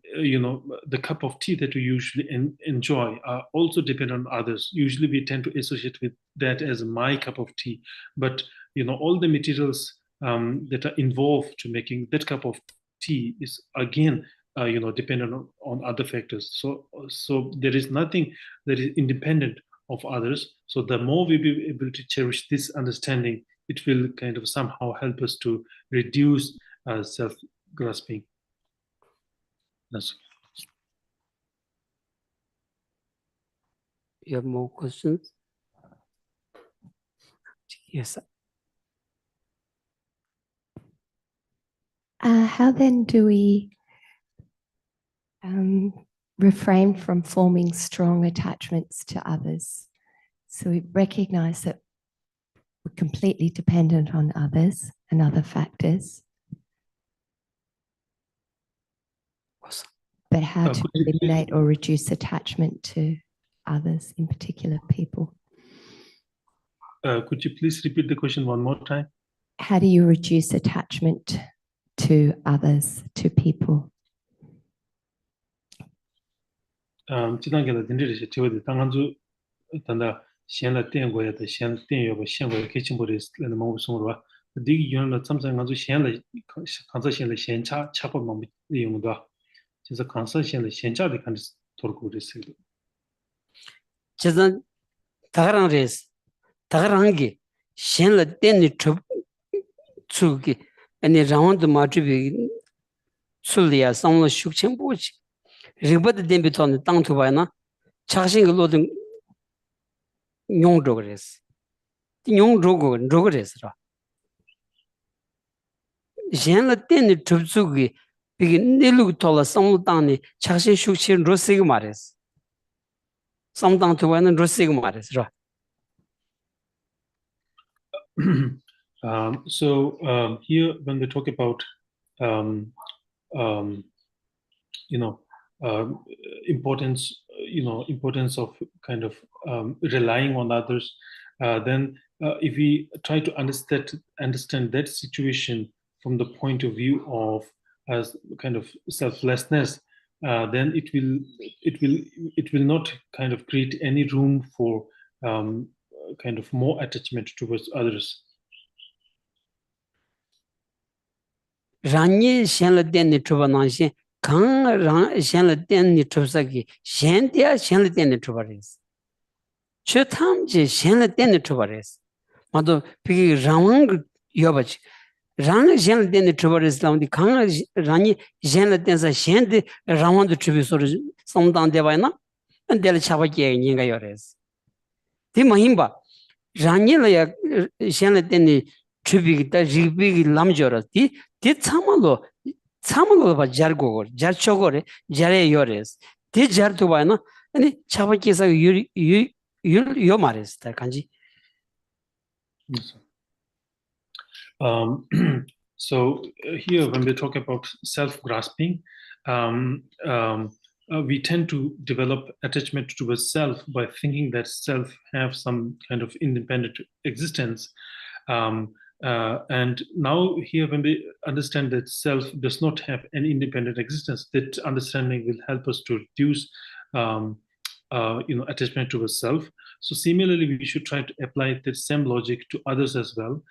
Speaker 3: the cup of tea that we usually enjoy are also dependent on others. Usually we tend to associate with that as my cup of tea, but all the materials that are involved to making that cup of tea is again dependent on other factors. So there is nothing that is independent of others. So the more we be able to cherish this understanding, it will kind of somehow help us to reduce self-grasping. That's
Speaker 2: You have more questions? Yes.
Speaker 7: How then do we refrain from forming strong attachments to others? So we recognize that we're completely dependent on others and other factors. But how to eliminate or reduce attachment to others, in particular people?
Speaker 3: Could you please repeat the question one more time?
Speaker 7: How do you reduce attachment to others, to people?
Speaker 3: 지난번에 든지르시 티오디 당한주 단다 시엔라 땡고야다 시엔 땡여고 시엔고 개침보리스는 마우송으로 디기 유는 참상한주 시엔라 간사시엔라 시엔차 차고 마음 이용도 진짜 간사시엔라 시엔차데 간 돌고르스
Speaker 2: 저는 다가랑 레스 다가랑기 시엔라 땡니 추기 아니 라운드 마트비 술리아 상로 숙청보지 리버드 덴비톤 땅투바이나 차신그 로든 용조그레스 용조그레스라 젠라 덴니 춥수기 비기 닐루 톨라 상로 땅니 차신 숙친 로시그 마레스 상땅투바이나 로시그 마레스라.
Speaker 3: So here when we talk about importance of kind of relying on others, then if we try to understand that situation from the point of view of as kind of selflessness, then it will not kind of create any room for kind of more attachment towards others.
Speaker 2: Rani shenla denni chuba nanshin kang rang shenla denni chubsaki shentia shenla denni chuba res. Chu tamji shenla denni chuba res. Mado piki rang yobachi. Rang shenla denni chuba res lamdi kang rani shenla densa shendi rangwandu chubi suru samdang debayna deli chaba kiya nyinga yores. Di mahimba rani la ya shenla denni chubi da rigbi lam joras. Di tsamalo ba jargo jarchogore jare yores. Di jartu ba na ani chaba kisa yo mares ta kanji.
Speaker 3: So here when we talk about self-grasping, we tend to develop attachment to a self by thinking that self have some kind of independent existence. And now here when we understand that self does not have an independent existence, that understanding will help us to reduce attachment to a self. So similarly, we should try to apply the same logic to others as well.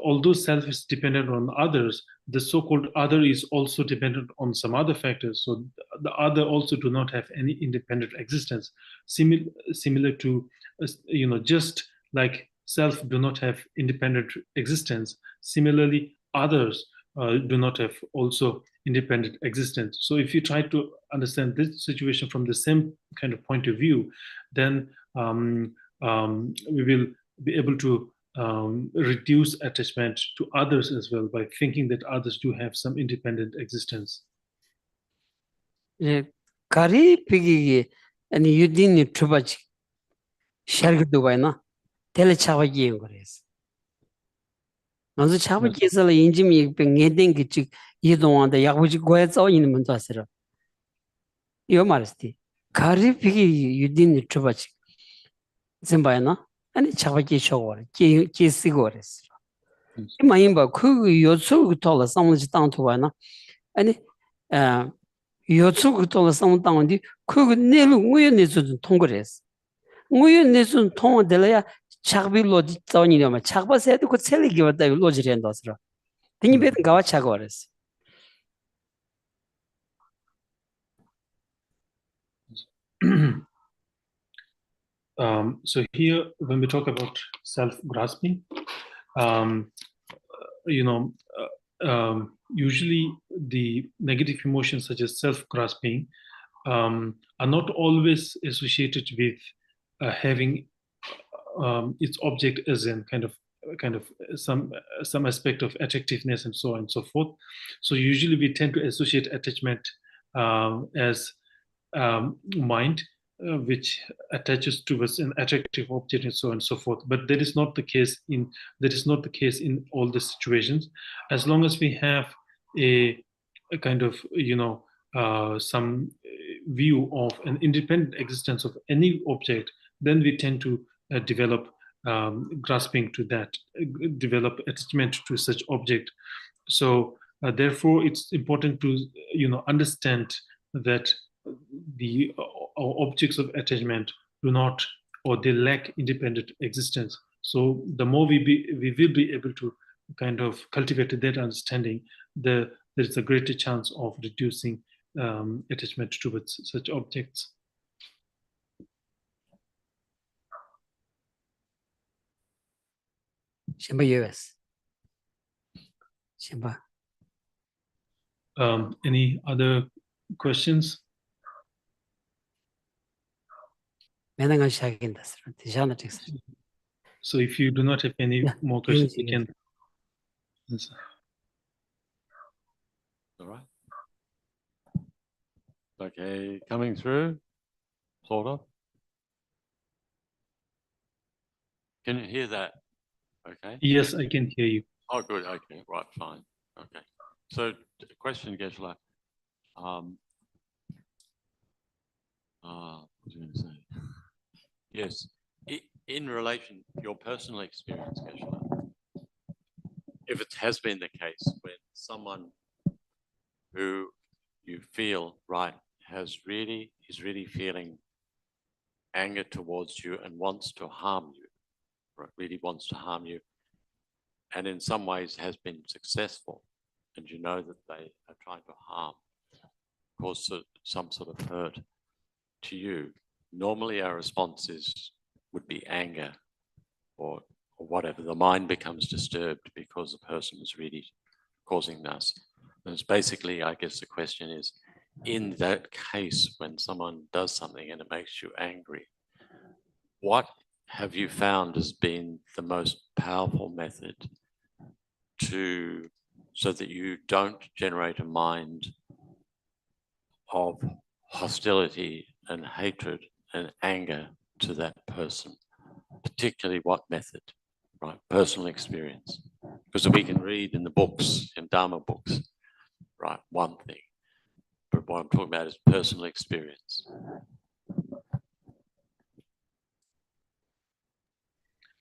Speaker 3: Although self is dependent on others, the so-called other is also dependent on some other factors. So the other also do not have any independent existence. Similar to, just like self do not have independent existence. Similarly, others do not have also independent existence. So if you try to understand this situation from the same kind of point of view, then we will be able to reduce attachment to others as well by thinking that others do have some independent existence.
Speaker 2: Kari pigi and you didn't trubachi shargudubaina tele chawagi ngores. Manzo chawagi sala injimi ngedeng gichi yidonda yaguji goyatso in muntasira. Yo marsti. Kari pigi you didn't trubachi. Zimbaina and chawagi shogore, kisigores. Maimba ku yotsu tola someone's down to one. And 요청 또 상당한데 그 내로 우연에서 통과를 했어. 우연에서 통과될야 작비로 자원이면 작바세도 그 셀리기 왔다 로지리 한다스라. 등이 배든 가와 작어랬어.
Speaker 3: So here, when we talk about self-grasping, usually the negative emotions such as self-grasping are not always associated with having its object as in kind of some aspect of attractiveness and so on and so forth. So usually we tend to associate attachment as mind, which attaches to us an attractive object and so on and so forth. But that is not the case in all the situations. As long as we have a kind of some view of an independent existence of any object, then we tend to develop grasping to that, develop attachment to such object. So therefore, it's important to understand that the objects of attachment do not, or they lack independent existence. So the more we will be able to kind of cultivate that understanding, there is a greater chance of reducing attachment towards such objects. Any other questions? So if you do not have any more questions, you can.
Speaker 1: All right. Okay, coming through, sort of. Can you hear that? Okay.
Speaker 3: Yes, I can hear you.
Speaker 1: Oh, good. Okay, right, fine. Okay. So, the question, Geshe, what was I going to say? Yes, in relation to your personal experience, Geshe, if it has been the case when someone who you feel is really feeling anger towards you and wants to harm you, really wants to harm you, and in some ways has been successful, and you know that they are trying to harm, cause some sort of hurt to you, normally our response would be anger or whatever. The mind becomes disturbed because the person is really causing us. And it's basically, I guess the question is, in that case, when someone does something and it makes you angry, what have you found has been the most powerful method so that you don't generate a mind of hostility and hatred and anger to that person? Particularly what method, right? Personal experience. Because we can read in the books, in Dharma books, right, one thing. But what I'm talking about is personal experience.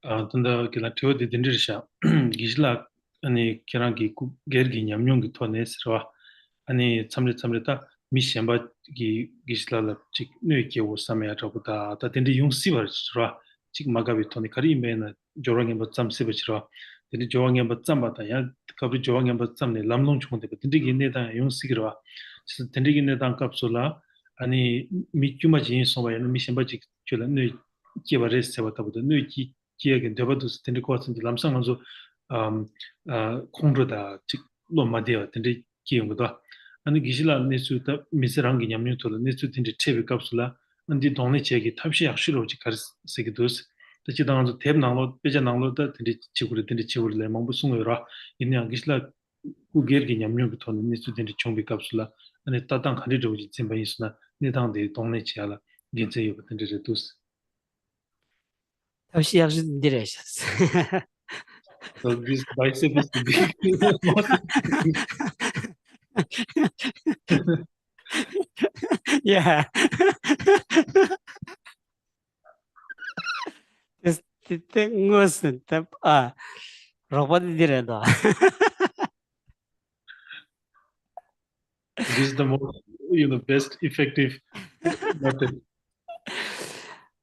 Speaker 3: Tanda kila tiyo di dindirisha, gishla ani kirangi gergi nyamnyongi to nesirwa, ani tsamri ta mi shenpa ki gishla la chik nui kiyo samaya chabuta, ta dindi yung siwa chirwa, chik magabi to ni kari ime na jorangi mba tsam siwa chirwa, dindi jorangi mba tsamba ta ya kabri jorangi mba tsamni lamlong chungde pa dindi gi ne ta yung sikirwa, dindi gi ne ta kapsula, ani mi kyuma chi yin somba ya mi shenpa chik chula nui kiwa res sewa tabuta, nui ki 기억에 대바도스 텐데 코스인지 람상만조 콩르다 직 로마디아 텐데 기용도 아니 기실라 네수다 미세랑기 냠뉴토르 네수 텐데 체비 갑술라 안디 동네 제기 탑시 약시로지 가르세기도스 다치 당한도 탭나로 베자나로다 텐데 치구르 텐데 치구르레 몽부숭어라 이냐 기실라 구게르기 냠뉴부터 네수 텐데 총비 갑술라 아니 따당 칸디도지 쳔바이스나 네당데 동네 치알라 겐제요 텐데 도스
Speaker 2: So this
Speaker 3: bicep is the big
Speaker 2: yeah. This thing wasn't robot did it.
Speaker 3: This is the most, best effective method.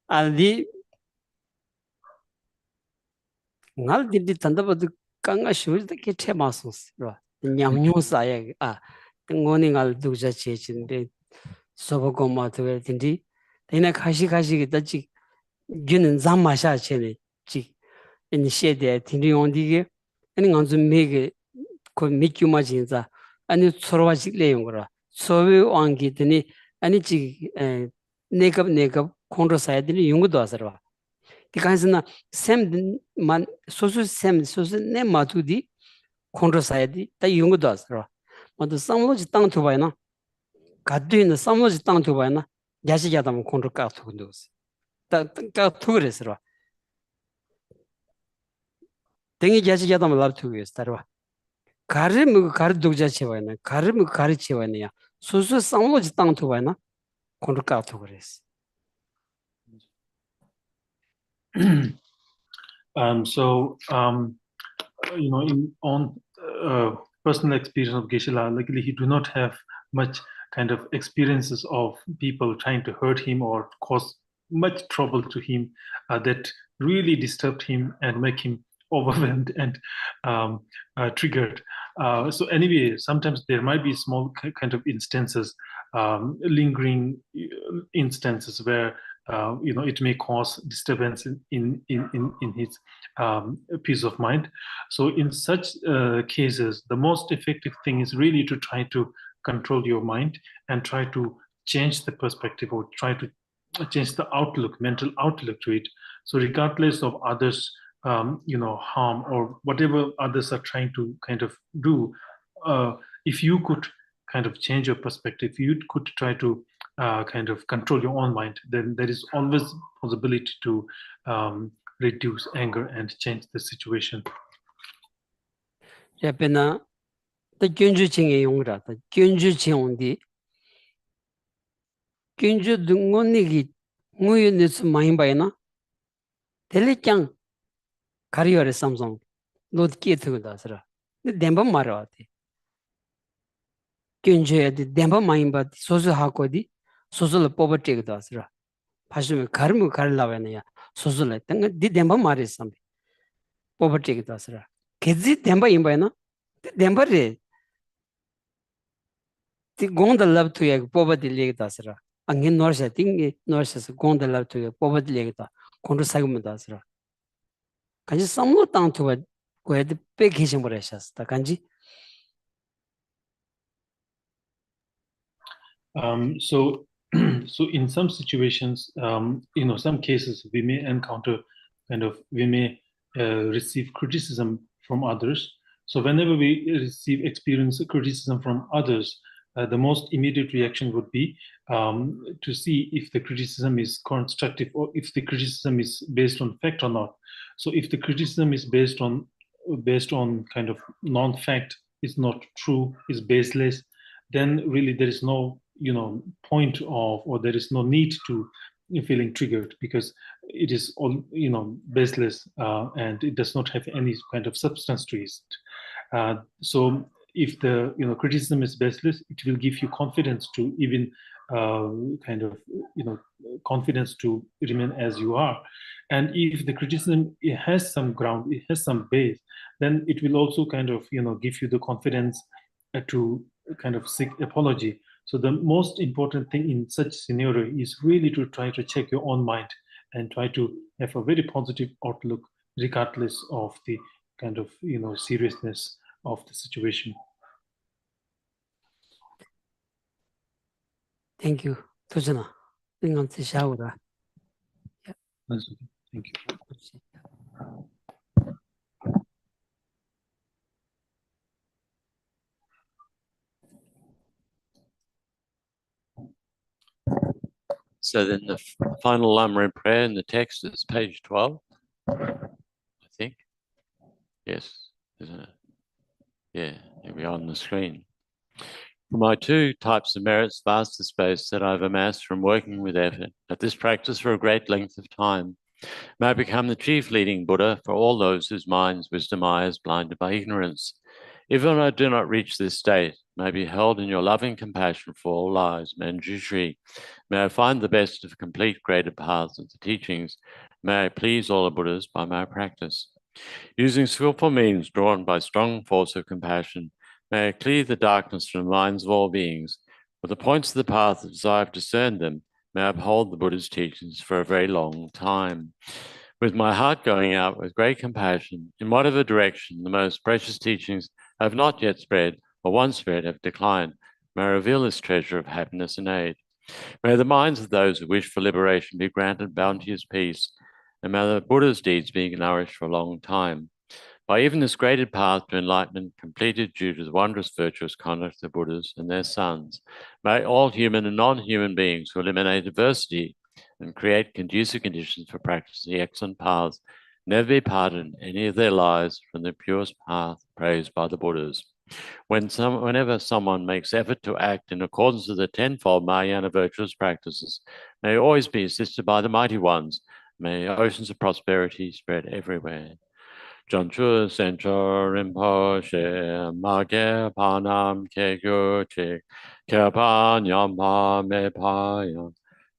Speaker 2: 아니 ngal di tanda badu kanga shuri da ke che masos ro nyam nyu sa ya ngoni ngal du ja che chin de sobo ko ma to tin di ina khashi khashi da chi gyun zam ma sha che ne chi in she de tin ri on di ge ani ngang zu me ge ko mi kyu ma jin za ani choro wa chi le yong ro so we wang gi de ni ani chi ne kap khondro sa ya de ni yung do asar 디간스나 샘만 소수 샘 소수 내 마투디 콘트로 사이디 다 용거도 asro 모두 상로지 땅 투바이나 가드인 상로지 땅 투바이나 야시야다 뭐 콘트로 까 투근도스 다까 투그레스로 땡이 야시야다 뭐 랍투게스 따라 가르무 가르 독자 체바이나 가르무 가르 체바이나 소수 상로지 땅 투바이나 콘트로 까 투그레스
Speaker 3: On personal experience of Geshe, luckily he do not have much kind of experiences of people trying to hurt him or cause much trouble to him that really disturbed him and make him overwhelmed and triggered. So anyway, sometimes there might be small kind of instances, lingering instances where it may cause disturbance in his peace of mind. So in such cases, the most effective thing is really to try to control your mind and try to change the perspective or try to change the outlook, mental outlook to it. So regardless of others, harm or whatever others are trying to kind of do, if you could kind of change your perspective, you could try to kind of control your own mind, then there is always possibility to reduce anger and change the situation.
Speaker 2: Yapena the gyunju chingye yongra the gyunju chingdi gyunju dungoni gi nguyu nitsu mahimbayna telekyang kariyore samsong lot ki thugda sara demba marwati gyunju yadi demba mahimba sosu hakodi sosu la poverty gda sara phashme karmu karlawana ya sosu la tanga di demba mare sambi poverty gda sara kezi demba imbayna demba re ti gonda lab to yak poverty legda sara angin norsha tingi norsha gonda lab to yak poverty legda kondu sagumda sara kanji samlo tang to go ahead pe khishin borashas ta kanji.
Speaker 3: So in some situations, some cases we may encounter we may receive criticism from others. So whenever we experience criticism from others, the most immediate reaction would be to see if the criticism is constructive or if the criticism is based on fact or not. So if the criticism is based on kind of non-fact, is not true, is baseless, then really there is no point of, or there is no need to feeling triggered, because it is all baseless and it does not have any kind of substance to it. So if the criticism is baseless, it will give you confidence to even confidence to remain as you are. And if the criticism it has some ground, it has some base, then it will also kind of give you the confidence to kind of seek apology. So the most important thing in such scenario is really to try to check your own mind and try to have a very positive outlook regardless of the kind of seriousness of the situation.
Speaker 2: Thank you. Tujana. Thank
Speaker 3: you.
Speaker 1: So then the final Lamrim prayer in the text is page 12, I think. Yes, isn't it? Yeah, here we are on the screen. For my two types of merits, vast the space that I've amassed from working with effort at this practice for a great length of time. May I become the chief leading Buddha for all those whose minds' wisdom eye is blinded by ignorance. Even when I do not reach this state, may I be held in your loving compassion for all lives, Manjushri. May I find the best of complete greater paths of the teachings. May I please all the Buddhas by my practice. Using skillful means drawn by strong force of compassion, may I clear the darkness from the minds of all beings. With the points of the path as I have discerned them, may I uphold the Buddha's teachings for a very long time. With my heart going out with great compassion, in whatever direction the most precious teachings have not yet spread, or once spread have declined, may I reveal this treasure of happiness and aid. May the minds of those who wish for liberation be granted bounteous peace, and may the Buddha's deeds be nourished for a long time. By even this graded path to enlightenment completed due to the wondrous virtuous conduct of the Buddhas and their sons, may all human and non-human beings who eliminate adversity and create conducive conditions for practicing the excellent paths never be parted in any of their lives from the purest path praised by the Buddhas. Whenever someone makes effort to act in accordance with the tenfold Mahayana virtuous practices, may always be assisted by the mighty ones. May oceans of prosperity spread everywhere. Janchu Sencho Rinpoche Mage Panam Kegyuchik Kepan Yampa Me Payan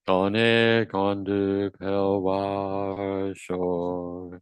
Speaker 1: Kone Kondu Pelwa Shor.